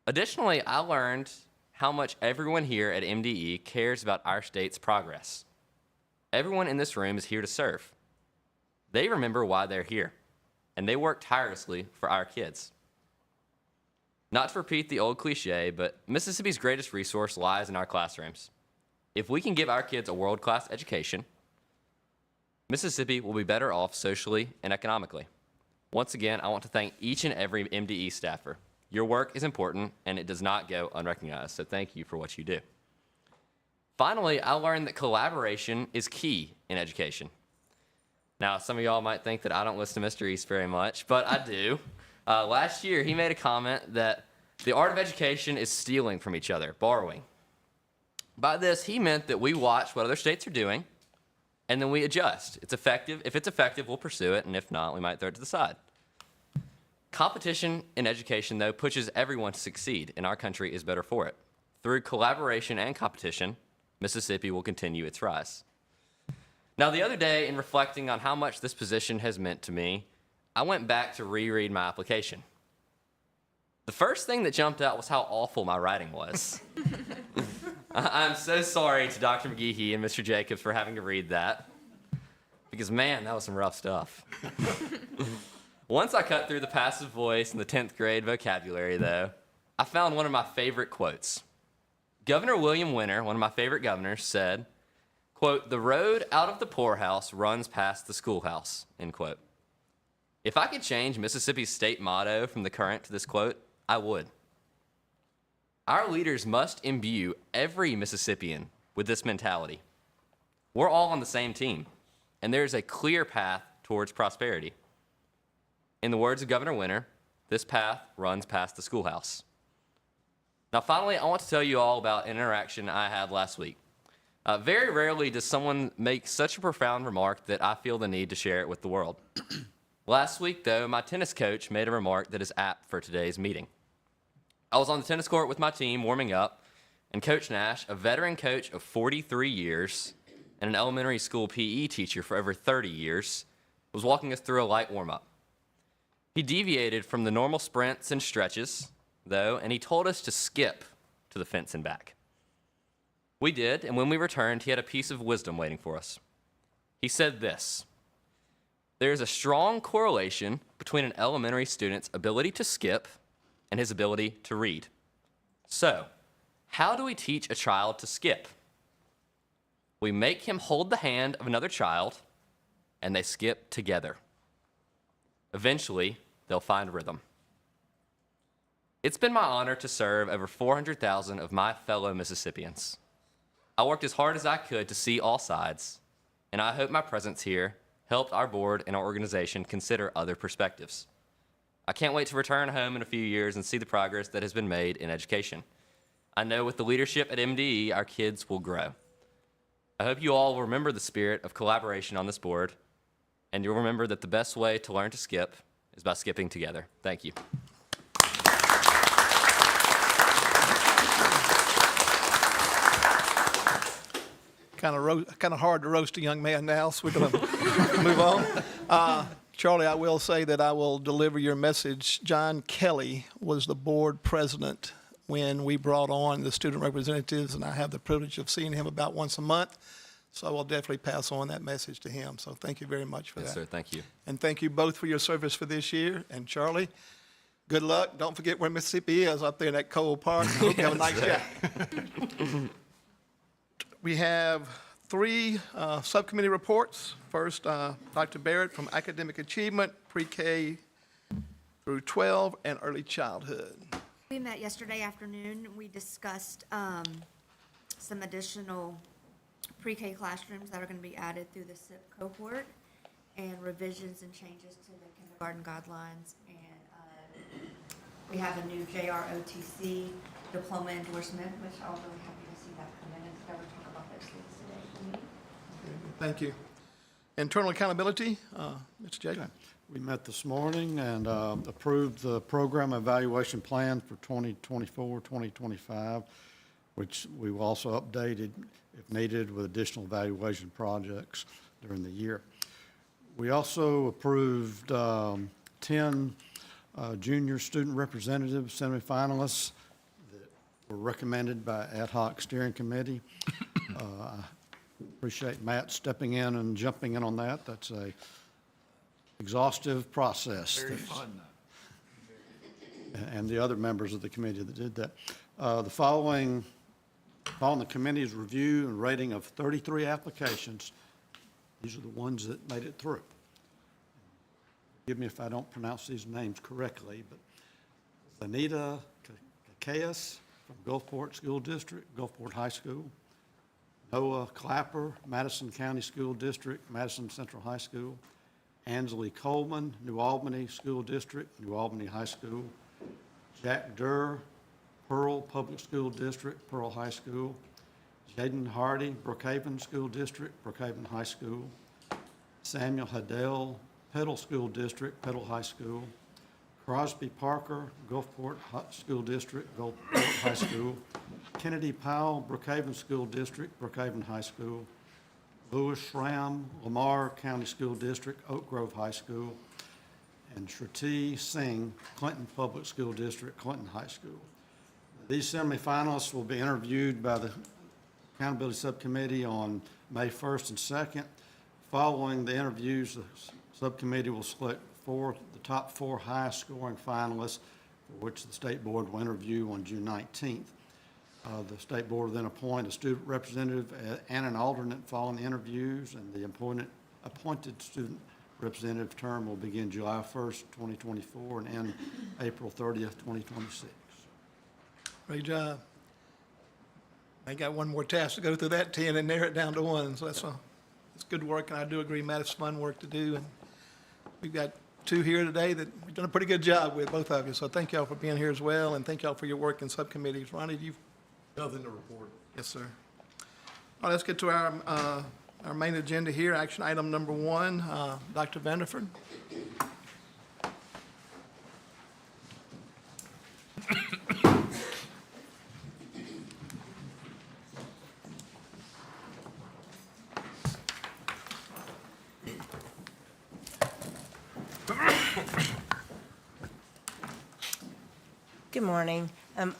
Additionally, I learned how much everyone here at MDE cares about our state's progress. Everyone in this room is here to serve. They remember why they're here, and they work tirelessly for our kids. Not to repeat the old cliche, but Mississippi's greatest resource lies in our classrooms. If we can give our kids a world-class education, Mississippi will be better off socially and economically. Once again, I want to thank each and every MDE staffer. Your work is important, and it does not go unrecognized, so thank you for what you do. Finally, I learned that collaboration is key in education. Now, some of y'all might think that I don't listen to Mr. East very much, but I do. Last year, he made a comment that the art of education is stealing from each other, borrowing. By this, he meant that we watch what other states are doing, and then we adjust. It's effective. If it's effective, we'll pursue it, and if not, we might throw it to the side. Competition in education, though, pushes everyone to succeed, and our country is better for it. Through collaboration and competition, Mississippi will continue its rise. Now, the other day, in reflecting on how much this position has meant to me, I went back to reread my application. The first thing that jumped out was how awful my writing was. I'm so sorry to Dr. McGehee and Mr. Jacobs for having to read that, because man, that was some rough stuff. Once I cut through the passive voice and the 10th grade vocabulary, though, I found one of my favorite quotes. Governor William Winter, one of my favorite governors, said, quote, "The road out of the poorhouse runs past the schoolhouse," end quote. If I could change Mississippi's state motto from the current to this quote, I would. Our leaders must imbue every Mississippian with this mentality. We're all on the same team, and there's a clear path towards prosperity. In the words of Governor Winter, this path runs past the schoolhouse. Now, finally, I want to tell you all about an interaction I had last week. Very rarely does someone make such a profound remark that I feel the need to share it with the world. Last week, though, my tennis coach made a remark that is apt for today's meeting. I was on the tennis court with my team warming up, and Coach Nash, a veteran coach of 43 years and an elementary school PE teacher for over 30 years, was walking us through a light warm-up. He deviated from the normal sprints and stretches, though, and he told us to skip to the fence and back. We did, and when we returned, he had a piece of wisdom waiting for us. He said this: "There is a strong correlation between an elementary student's ability to skip and his ability to read. So, how do we teach a child to skip? We make him hold the hand of another child, and they skip together. Eventually, they'll find rhythm." It's been my honor to serve over 400,000 of my fellow Mississippians. I worked as hard as I could to see all sides, and I hope my presence here helped our board and our organization consider other perspectives. I can't wait to return home in a few years and see the progress that has been made in education. I know with the leadership at MDE, our kids will grow. I hope you all will remember the spirit of collaboration on this board, and you'll remember that the best way to learn to skip is by skipping together. Thank you. Kind of hard to roast a young man now, so we're going to move on. Charlie, I will say that I will deliver your message. John Kelly was the board president when we brought on the student representatives, and I have the privilege of seeing him about once a month. So I will definitely pass on that message to him. So thank you very much for that. Yes, sir. Thank you. And thank you both for your service for this year. And Charlie, good luck. Don't forget where Mississippi is up there in that cold part. I hope you have a nice day. We have three subcommittee reports. First, Dr. Barrett from Academic Achievement, Pre-K through 12, and Early Childhood. We met yesterday afternoon. We discussed some additional pre-K classrooms that are going to be added through the SIP cohort and revisions and changes to the kindergarten guidelines. And we have a new JROTC diploma endorsement, which I'll really happy to see that come in and never talk about those things today. Thank you. Internal accountability, Mr. Jacob. We met this morning and approved the program evaluation plan for 2024, 2025, which we will also updated if needed with additional evaluation projects during the year. We also approved 10 junior student representative semifinalists that were recommended by ad hoc steering committee. I appreciate Matt stepping in and jumping in on that. That's a exhaustive process. Very fun. And the other members of the committee that did that. Following the committee's review and rating of 33 applications, these are the ones that made it through. Forgive me if I don't pronounce these names correctly, but Anita Cacaeus from Gulfport School District, Gulfport High School. Noah Clapper, Madison County School District, Madison Central High School. Ansley Coleman, New Albany School District, New Albany High School. Jack Durr, Pearl Public School District, Pearl High School. Jaden Hardy, Brookhaven School District, Brookhaven High School. Samuel Haddell, Petal School District, Petal High School. Crosby Parker, Gulfport School District, Gulfport High School. Kennedy Powell, Brookhaven School District, Brookhaven High School. Lewis Ram, Lamar County School District, Oak Grove High School, and Shriti Singh, Clinton Public School District, Clinton High School. These semifinalists will be interviewed by the Accountability Subcommittee on May 1st and 2nd. Following the interviews, the subcommittee will select the top four highest scoring finalists, for which the State Board will interview on June 19th. The State Board will then appoint a student representative and an alternate following the interviews, and the appointed student representative term will begin July 1st, 2024, and end April 30th, 2026. Great job. I got one more task to go through that 10 and narrow it down to one, so it's good work, and I do agree, Matt, it's fun work to do, and we've got two here today that we've done a pretty good job with, both of you, so thank y'all for being here as well, and thank y'all for your work in subcommittees. Ronnie, do you? Nothing to report. Yes, sir. All right, let's get to our main agenda here, action item number 1, Dr. Vanderford. Good morning.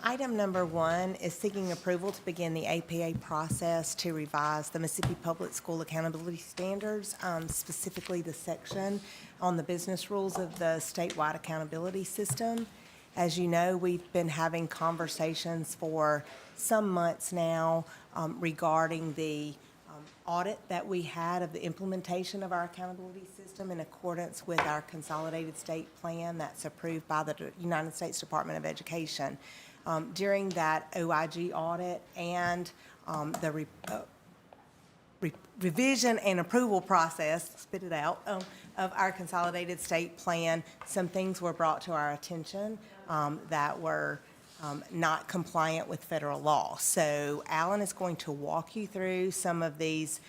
Item number 1 is seeking approval to begin the APA process to revise the Mississippi Public School Accountability Standards, specifically the section on the business rules of the statewide accountability system. As you know, we've been having conversations for some months now regarding the audit that we had of the implementation of our accountability system in accordance with our consolidated state plan that's approved by the United States Department of Education. During that OIG audit and the revision and approval process, spit it out, of our consolidated state plan, some things were brought to our attention that were not compliant with federal law. So Alan is going to walk you through some of these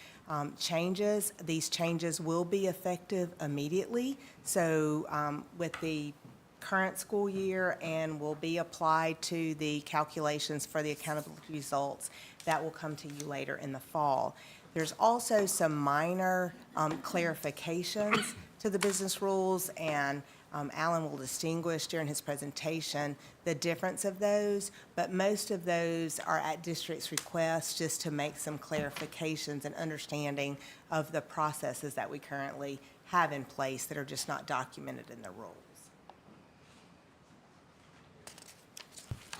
changes. These changes will be effective immediately. So with the current school year, and will be applied to the calculations for the accountability results that will come to you later in the fall. There's also some minor clarifications to the business rules, and Alan will distinguish during his presentation the difference of those, but most of those are at district's request just to make some clarifications and understanding of the processes that we currently have in place that are just not documented in the rules.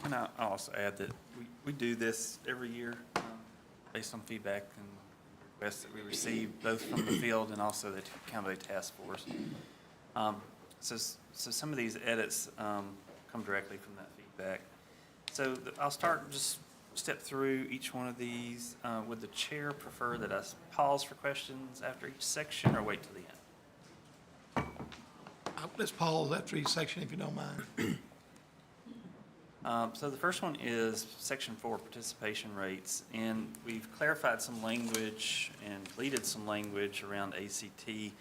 And I'll also add that we do this every year based on feedback and requests that we receive, both from the field and also the Accountability Task Force. So some of these edits come directly from that feedback. So I'll start, just step through each one of these. Would the chair prefer that I pause for questions after each section or wait till the end? Let's pause after each section if you don't mind. So the first one is Section 4, participation rates, and we've clarified some language and deleted some language around ACT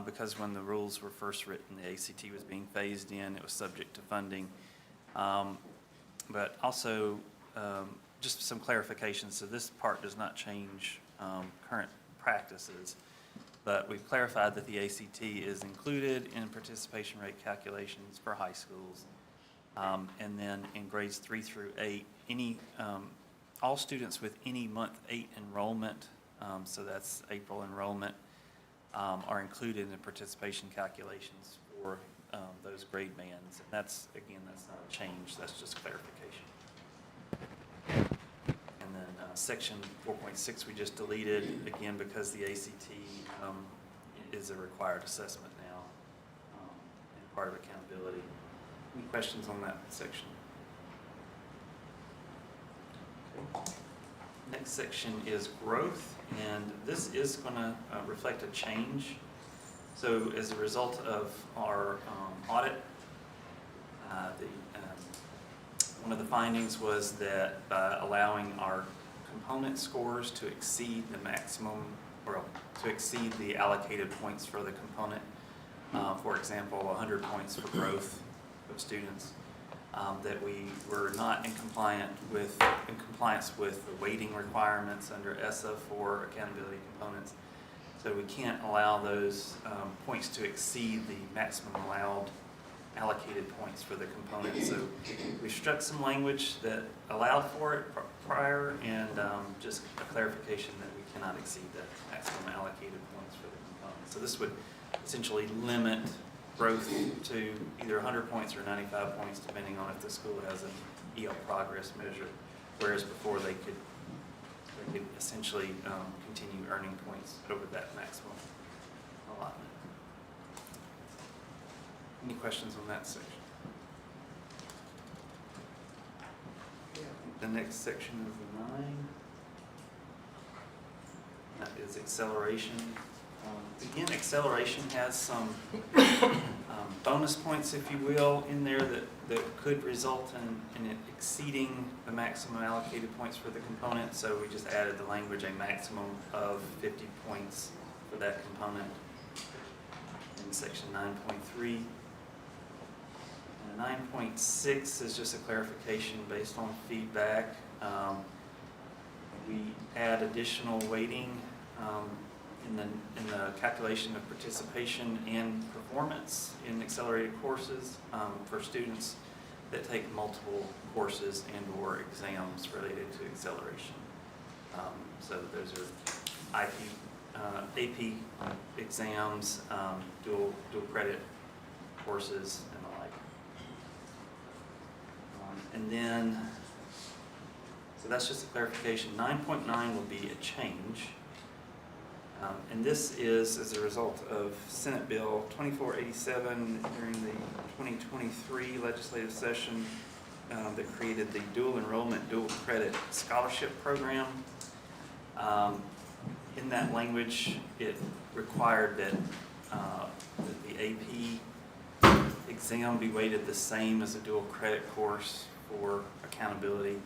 because when the rules were first written, the ACT was being phased in, it was subject to funding. But also, just some clarification, so this part does not change current practices, but we've clarified that the ACT is included in participation rate calculations for high schools. And then in grades 3 through 8, all students with any month 8 enrollment, so that's April enrollment, are included in the participation calculations for those grade bands. And that's, again, that's not a change, that's just clarification. And then section 4.6 we just deleted, again, because the ACT is a required assessment now and part of accountability. Any questions on that section? Okay. Next section is growth, and this is going to reflect a change. So as a result of our audit, one of the findings was that by allowing our component scores to exceed the maximum, or to exceed the allocated points for the component, for example, 100 points for growth of students, that we were not in compliance with the weighting requirements under ESSA for accountability components. So we can't allow those points to exceed the maximum allowed allocated points for the component. So we struck some language that allowed for it prior, and just a clarification that we cannot exceed the maximum allocated points for the component. So this would essentially limit growth to either 100 points or 95 points, depending on if the school has an EL progress measure, whereas before they could essentially continue earning points over that maximum allotment. Any questions on that section? The next section is 9. That is acceleration. Again, acceleration has some bonus points, if you will, in there that could result in it exceeding the maximum allocated points for the component. So we just added the language, a maximum of 50 points for that component in section 9.3. 9.6 is just a clarification based on feedback. We add additional weighting in the calculation of participation and performance in accelerated courses for students that take multiple courses and/or exams related to acceleration. So those are AP exams, dual credit courses, and the like. And then, so that's just a clarification. 9.9 will be a change. And this is as a result of Senate Bill 2487 during the 2023 legislative session that created the dual enrollment, dual credit scholarship program. In that language, it required that the AP exam be weighted the same as a dual credit course for accountability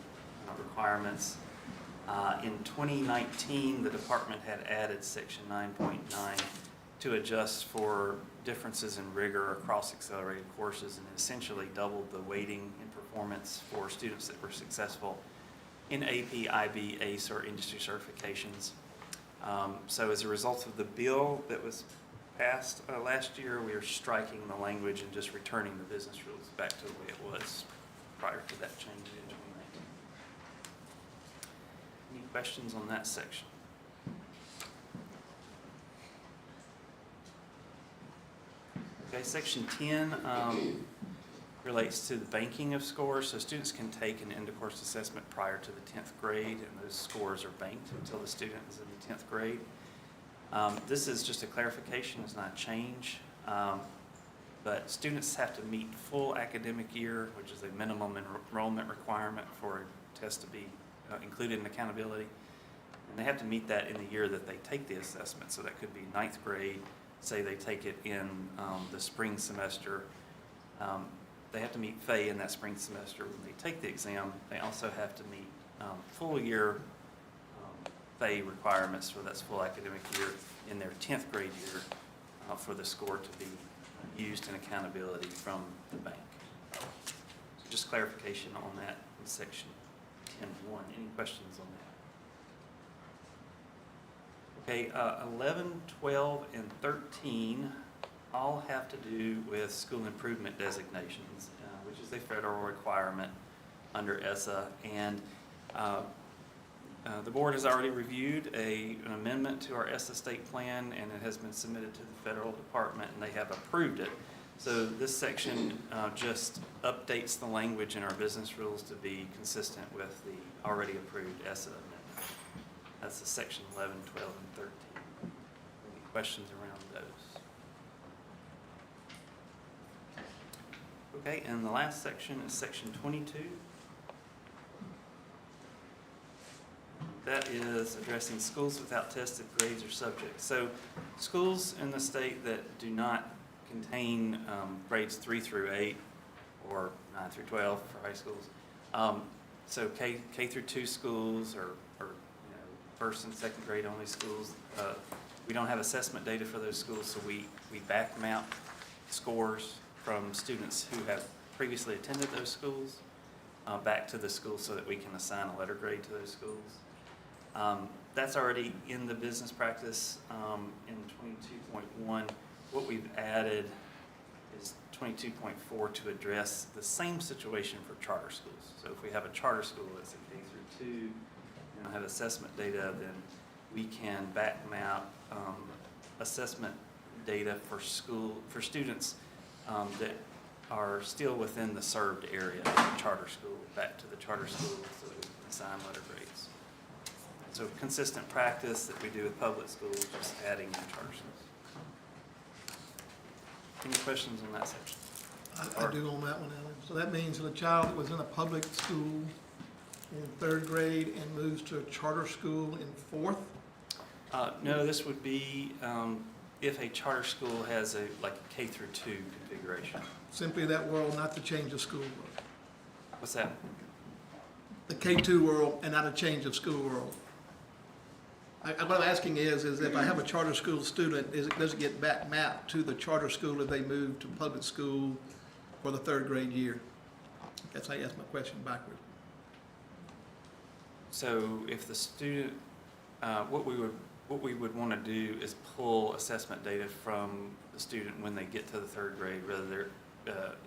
requirements. In 2019, the department had added section 9.9 to adjust for differences in rigor across accelerated courses, and essentially doubled the weighting in performance for students that were successful in AP, IB, ACE, or industry certifications. So as a result of the bill that was passed last year, we are striking the language and just returning the business rules back to the way it was prior to that change in 2019. Any questions on that section? Okay, section 10 relates to the banking of scores. So students can take an end-of-course assessment prior to the 10th grade, and those scores are banked until the student is in the 10th grade. This is just a clarification, it's not a change. But students have to meet full academic year, which is a minimum enrollment requirement for a test to be included in accountability. And they have to meet that in the year that they take the assessment. So that could be 9th grade, say they take it in the spring semester. They have to meet FAE in that spring semester when they take the exam. They also have to meet full year FAE requirements for that full academic year in their 10th grade year for the score to be used in accountability from the bank. So just clarification on that in section 10.1. Any questions on that? Okay, 11, 12, and 13 all have to do with school improvement designations, which is a federal requirement under ESSA. And the board has already reviewed an amendment to our ESSA state plan, and it has been submitted to the federal department, and they have approved it. So this section just updates the language in our business rules to be consistent with the already approved ESSA amendment. That's the section 11, 12, and 13. Any questions around those? Okay, and the last section is section 22. That is addressing schools without tested grades or subjects. So schools in the state that do not contain grades 3 through 8 or 9 through 12 for high schools. So K through 2 schools or first and second grade only schools, we don't have assessment data for those schools, so we back them out scores from students who have previously attended those schools back to the school so that we can assign a letter grade to those schools. That's already in the business practice in 22.1. What we've added is 22.4 to address the same situation for charter schools. So if we have a charter school that's a K through 2 and have assessment data, then we can back map assessment data for students that are still within the served area of the charter school back to the charter school so that we can assign letter grades. So consistent practice that we do with public schools, just adding in charter schools. Any questions on that section? I do on that one, Alan. So that means that a child that was in a public school in 3rd grade and moves to a charter school in 4th? No, this would be if a charter school has like a K through 2 configuration. Simply that world, not to change the school world. What's that? The K2 world and not a change of school world. What I'm asking is if I have a charter school student, does it get back mapped to the charter school if they move to public school for the 3rd grade year? That's how I ask my question backwards. So if the student, what we would want to do is pull assessment data from the student when they get to the 3rd grade, whether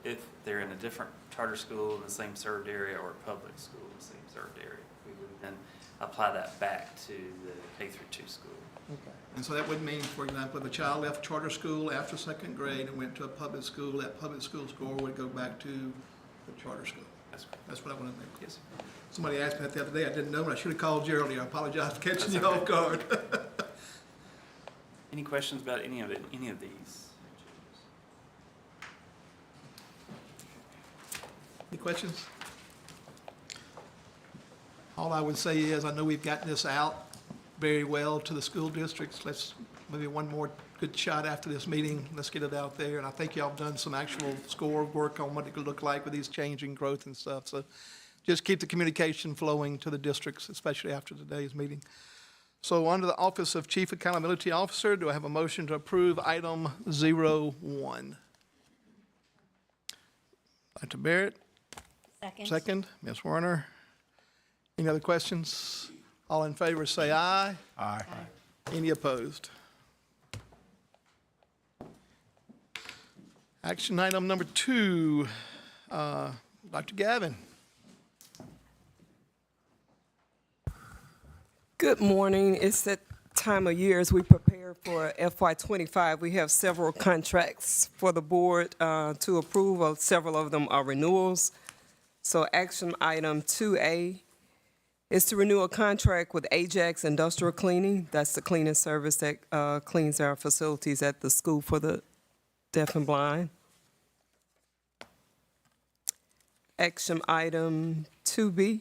if they're in a different charter school in the same served area or a public school in the same served area. We would then apply that back to the K through 2 school. Okay. And so that would mean, for example, if a child left charter school after 2nd grade and went to a public school, that public school score would go back to the charter school. That's what I want to make. Yes. Somebody asked me that the other day. I didn't know, but I should have called you earlier. I apologize for catching you off guard. Any questions about any of these? Any questions? All I would say is, I know we've gotten this out very well to the school districts. Let's, maybe one more good shot after this meeting. Let's get it out there. And I think y'all have done some actual score work on what it could look like with these changing growth and stuff. So just keep the communication flowing to the districts, especially after today's meeting. So under the Office of Chief Accountability Officer, do I have a motion to approve item 01? Dr. Barrett? Second. Ms. Werner? Any other questions? All in favor say aye. Aye. Any opposed? Action item number 2, Dr. Gavin. Good morning. It's that time of year as we prepare for FY25. We have several contracts for the board to approve. Several of them are renewals. So action item 2A is to renew a contract with Ajax Industrial Cleaning. That's the cleaning service that cleans our facilities at the School for the Deaf and Blind. Action item 2B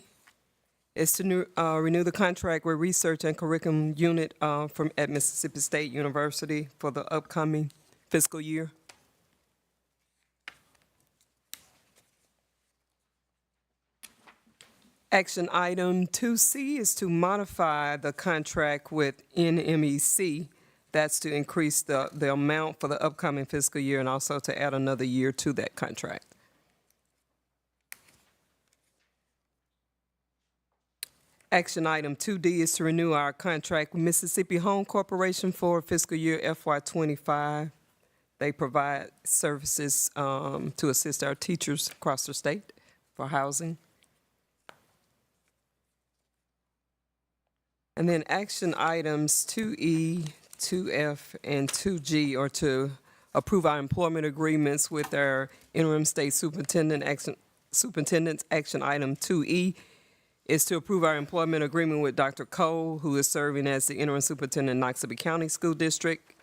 is to renew the contract with Research and Curriculum Unit at Mississippi State University for the upcoming fiscal year. Action item 2C is to modify the contract with NMEC. That's to increase the amount for the upcoming fiscal year and also to add another year to that contract. Action item 2D is to renew our contract with Mississippi Home Corporation for fiscal year FY25. They provide services to assist our teachers across the state for housing. And then action items 2E, 2F, and 2G are to approve our employment agreements with our interim state superintendents. Action item 2E is to approve our employment agreement with Dr. Cole, who is serving as the interim superintendent in Noxubee County School District.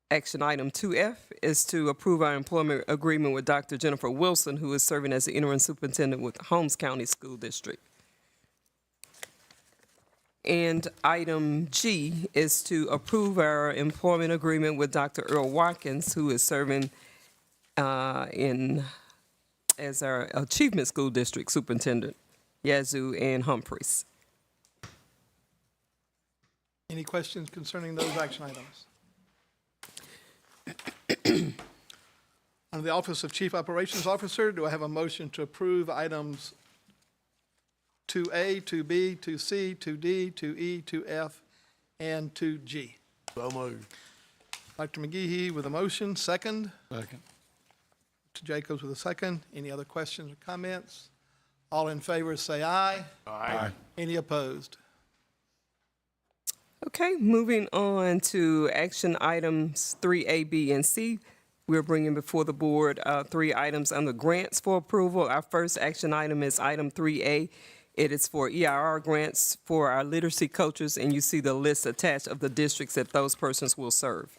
Action item 2F is to approve our employment agreement with Dr. Jennifer Wilson, who is serving as the interim superintendent with Holmes County School District. And item G is to approve our employment agreement with Dr. Earl Watkins, who is serving as our Achievement School District Superintendent, Yazoo and Humphreys. Any questions concerning those action items? Under the Office of Chief Operations Officer, do I have a motion to approve items 2A, 2B, 2C, 2D, 2E, 2F, and 2G? So moved. Dr. McGehee with a motion, second. Second. Mr. Jacobs with a second. Any other questions or comments? All in favor say aye. Aye. Any opposed? Okay, moving on to action items 3A, B, and C. We're bringing before the board 3 items under grants for approval. Our first action item is item 3A. It is for EIR grants for our literacy coaches, and you see the list attached of the districts that those persons will serve.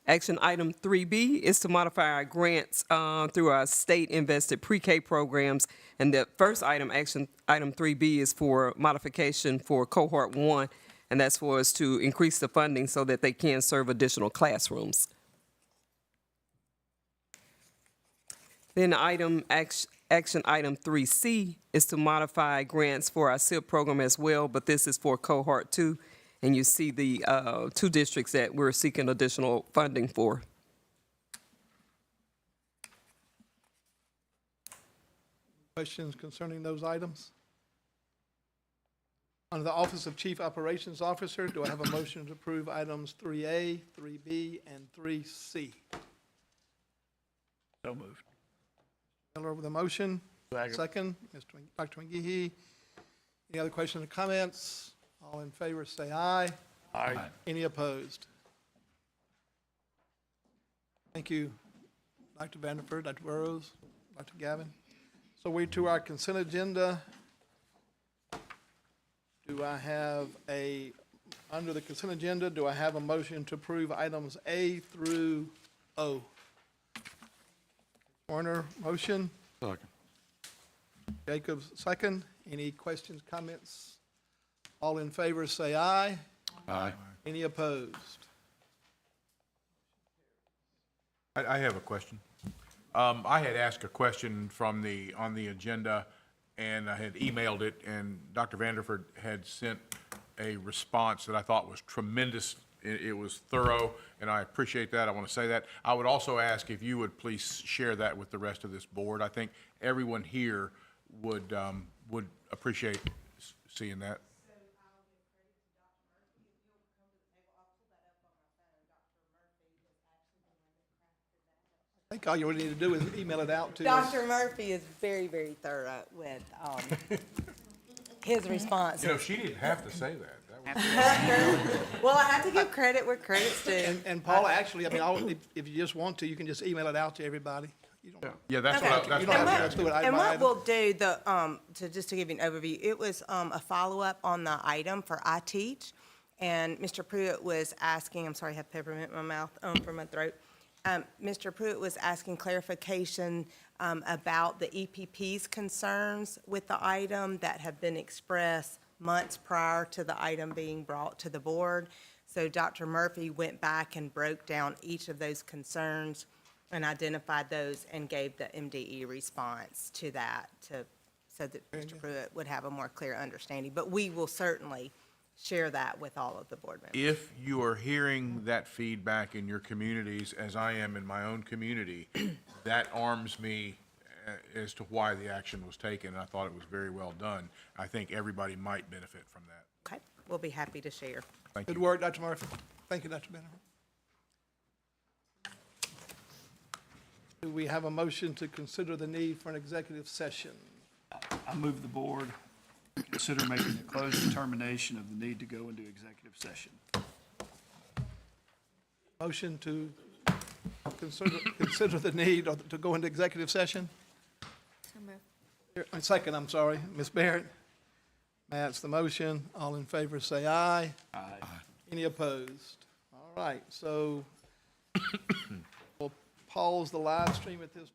Action item 3B is to modify our grants through our state-invested pre-K programs. And the first item, action item 3B, is for modification for cohort 1, and that's for us to increase the funding so that they can serve additional classrooms. Then action item 3C is to modify grants for our SIP program as well, but this is for cohort 2. And you see the 2 districts that we're seeking additional funding for. Questions concerning those items? Under the Office of Chief Operations Officer, do I have a motion to approve items 3A, 3B, and 3C? So moved. Miller with a motion. Second. Dr. McGehee. Any other questions or comments? All in favor say aye. Aye. Any opposed? Thank you, Dr. Vanderford, Dr. Burrows, Dr. Gavin. So we to our consent agenda. Do I have under the consent agenda, do I have a motion to approve items A through O? Warner, motion. Second. Jacobs, second. Any questions, comments? All in favor say aye. Aye. Any opposed? I have a question. I had asked a question on the agenda, and I had emailed it, and Dr. Vanderford had sent a response that I thought was tremendous. It was thorough, and I appreciate that. I want to say that. I would also ask if you would please share that with the rest of this board. I think everyone here would appreciate seeing that. I think all you really need to do is email it out to us. Dr. Murphy is very, very thorough with his response. You know, she didn't have to say that. Well, I have to give credit where credit's due. And Paula, actually, I mean, if you just want to, you can just email it out to everybody. You don't, Yeah, that's Okay. what I, you that's don't what I have to go through it item And by what item. we'll do, just to give you an overview, it was a follow-up on the item for I Teach. And Mr. Pruitt was asking, I'm sorry, I have peppermint in my mouth, from my throat. Mr. Pruitt was asking clarification about the EPP's concerns with the item that have been expressed months prior to the item being brought to the board. So Dr. Murphy went back and broke down each of those concerns and identified those and gave the MDE response to that so that Mr. Pruitt would have a more clear understanding. But we will certainly share that with all of the board members. If you are hearing that feedback in your communities, as I am in my own community, that arms me as to why the action was taken. I thought it was very well done. I think everybody might benefit from that. Okay, we'll be happy to share. Thank you. Good work, Dr. Murphy. Thank you, Dr. Benner. Do we have a motion to consider the need for an executive session? I move the board consider making a closed determination of the need to go into executive session. Motion to consider the need to go into executive session? Second, I'm sorry, Ms. Barrett. Matt's the motion. All in favor say aye. Aye. Any opposed? All right, so we'll pause the live stream at this point.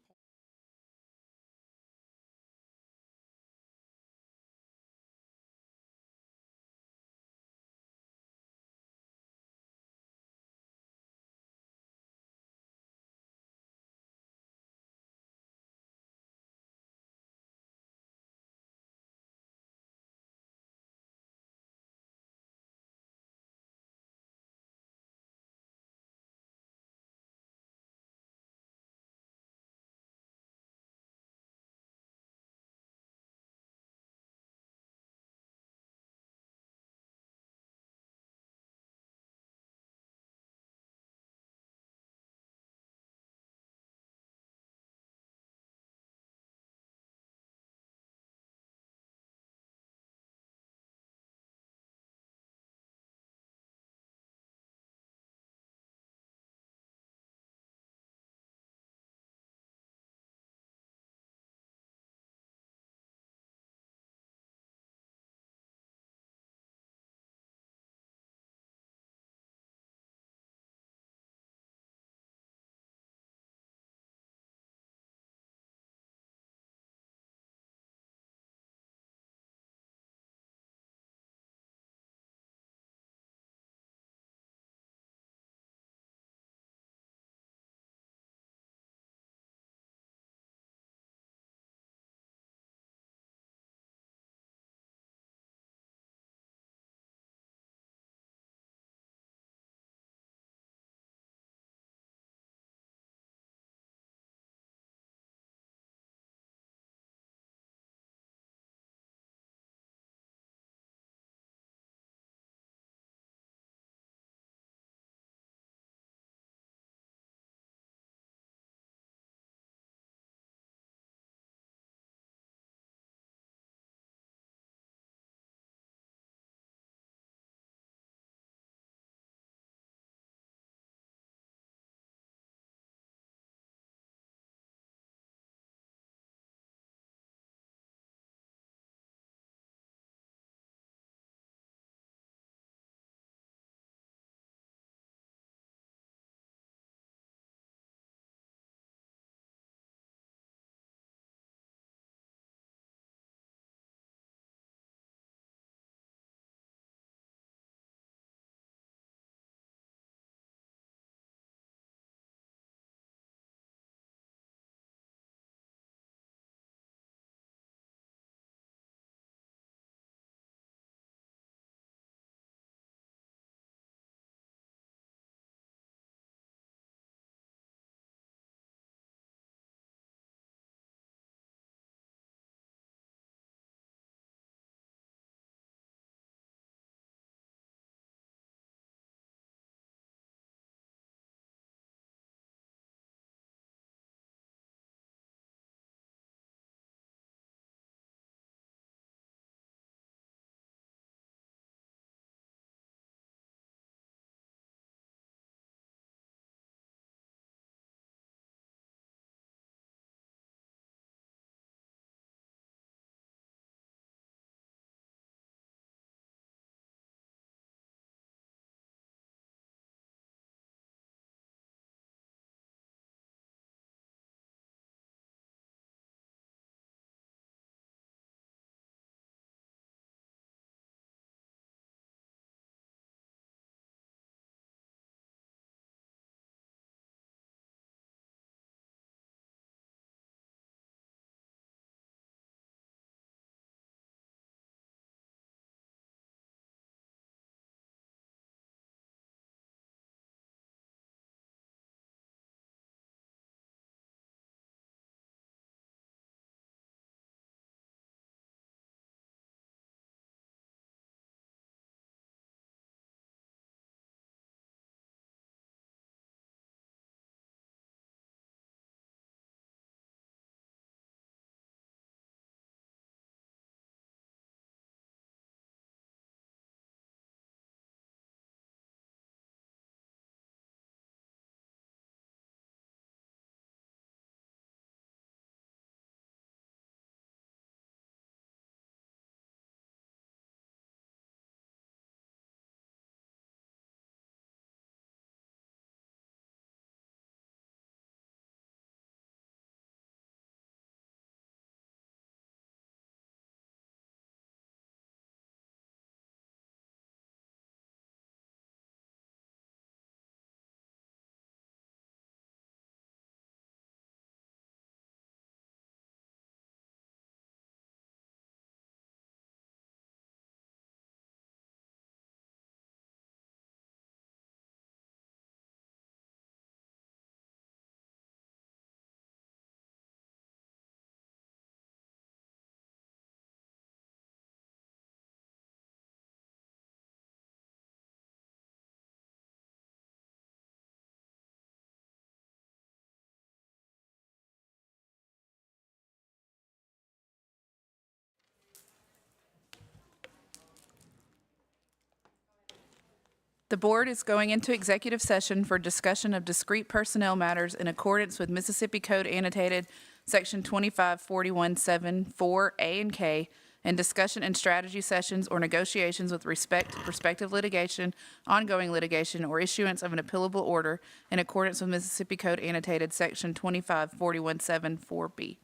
The board is going into executive session for discussion of discrete personnel matters in accordance with Mississippi Code annotated Section 25417-4A and K, and discussion and strategy sessions or negotiations with respect to prospective litigation, ongoing litigation, or issuance of an appealable order in accordance with Mississippi Code annotated Section 25417-4B.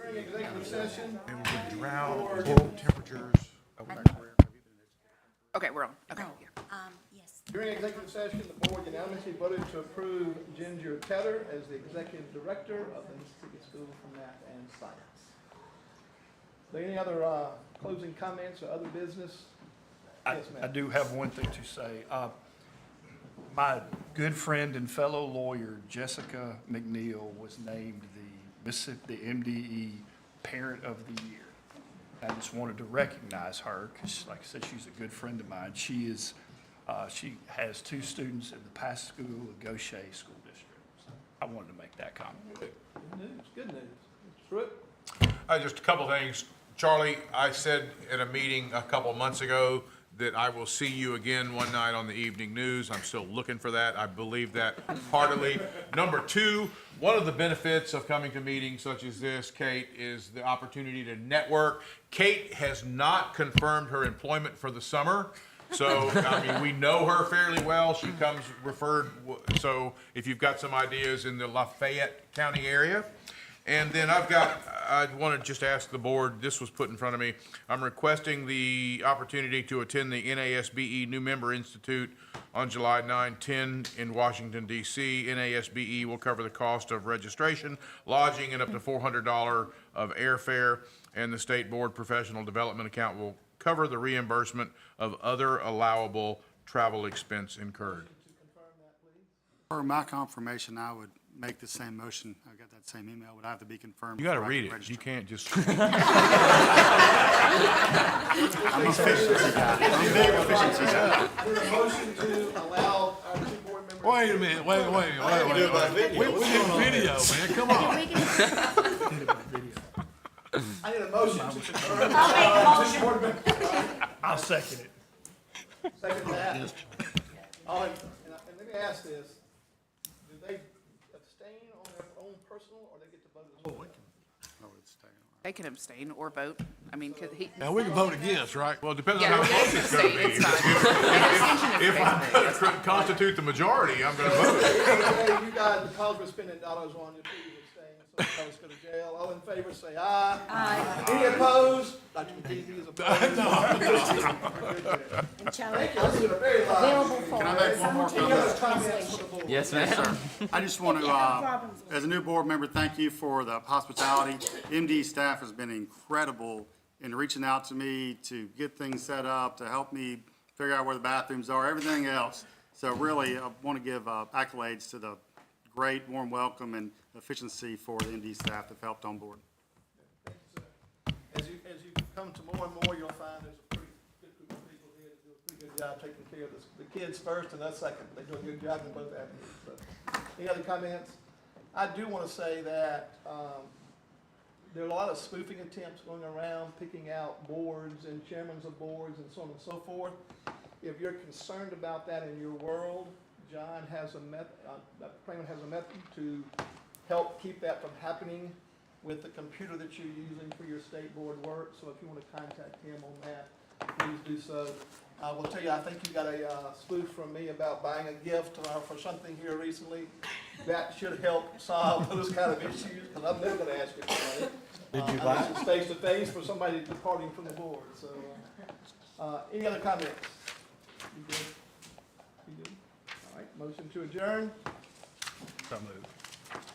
During executive session, And we can drought, temperatures. Okay, we're on. Okay. Yes. during executive session, the board unanimously voted to approve Ginger Tedder as the executive director of the Mississippi School for Math and Science. Are there any other closing comments or other business? Yes, ma'am. I do have one thing to say. My good friend and fellow lawyer, Jessica McNeil, was named the MDE Parent of the Year. I just wanted to recognize her, because like I said, she's a good friend of mine. She has 2 students in the past school of Gaucher School District. So I wanted to make that comment. Good news, good news. Pruitt? Just a couple things. Charlie, I said at a meeting a couple months ago that I will see you again one night on the evening news. I'm still looking for that. I believe that heartily. Number 2, one of the benefits of coming to meetings such as this, Kate, is the opportunity to network. Kate has not confirmed her employment for the summer. So, I mean, we know her fairly well. She comes referred, so if you've got some ideas in the Lafayette County area. And then I want to just ask the board, this was put in front of me. I'm requesting the opportunity to attend the NASBE New Member Institute on July 9-10 in Washington, D.C. NASBE will cover the cost of registration, lodging, and up to $400 of airfare. And the State Board Professional Development account will cover the reimbursement of other allowable travel expense incurred. For my confirmation, I would make the same motion. I got that same email. Would have to be confirmed. You got to before I read can it. register. You can't just. I'm an efficiency guy. I'm a big efficiency guy. Is there a motion to allow our 2 board members? Wait a minute, wait. We need video, man, come on. I need a motion to confirm. I'll make a board members. I'll second it. Second that. All in, and let me ask this, do they abstain on their own personal, or they get to vote as well? They can abstain or vote. I mean, could he? Now, we can vote against, right? Well, it depends on Yeah, how they close can it's going to abstain, be. it's fine. If I'm going to constitute the majority, I'm going to vote. Hey, you guys, because we're spending dollars on you, please abstain, so you don't go to jail. All in favor, say aye. Aye. Any opposed? Dr. McKee is opposed. Thank you, this is a very live. Can I make one more Any other comment? comments for the board? Yes, ma'am. I just want to, as a new board member, thank you for the hospitality. MD staff has been incredible in reaching out to me to get things set up, to help me figure out where the bathrooms are, everything else. So really, I want to give accolades to the great warm welcome and efficiency for the MD staff that helped on board. As you come to more and more, you'll find there's a pretty good group of people here that do a pretty good job taking care of the kids first and us second. They do a good job in both avenues. So, any other comments? I do want to say that there are a lot of spoofing attempts going around, picking out boards and chairmen of boards and so on and so forth. If you're concerned about that in your world, John has a method, Kramer has a method to help keep that from happening with the computer that you're using for your state board work. So if you want to contact him on that, please do so. I will tell you, I think you got a spoof from me about buying a gift for something here recently. That should help solve those kind of issues, because I'm never going to ask you for money. Did you buy it? Unless it's face to face for somebody departing from the board. So, any other comments? You good? You good? All right, motion to adjourn. So moved.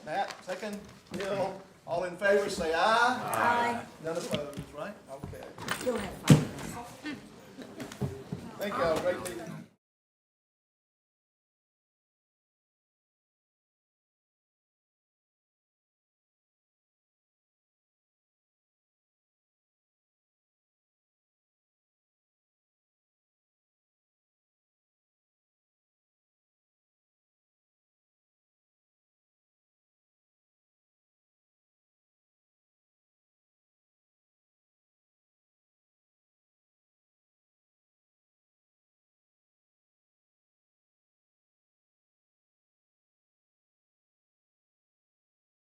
Matt, second. Bill, all in favor, say aye. Aye. None opposed, right? Okay. You'll have fun. Thank you all greatly.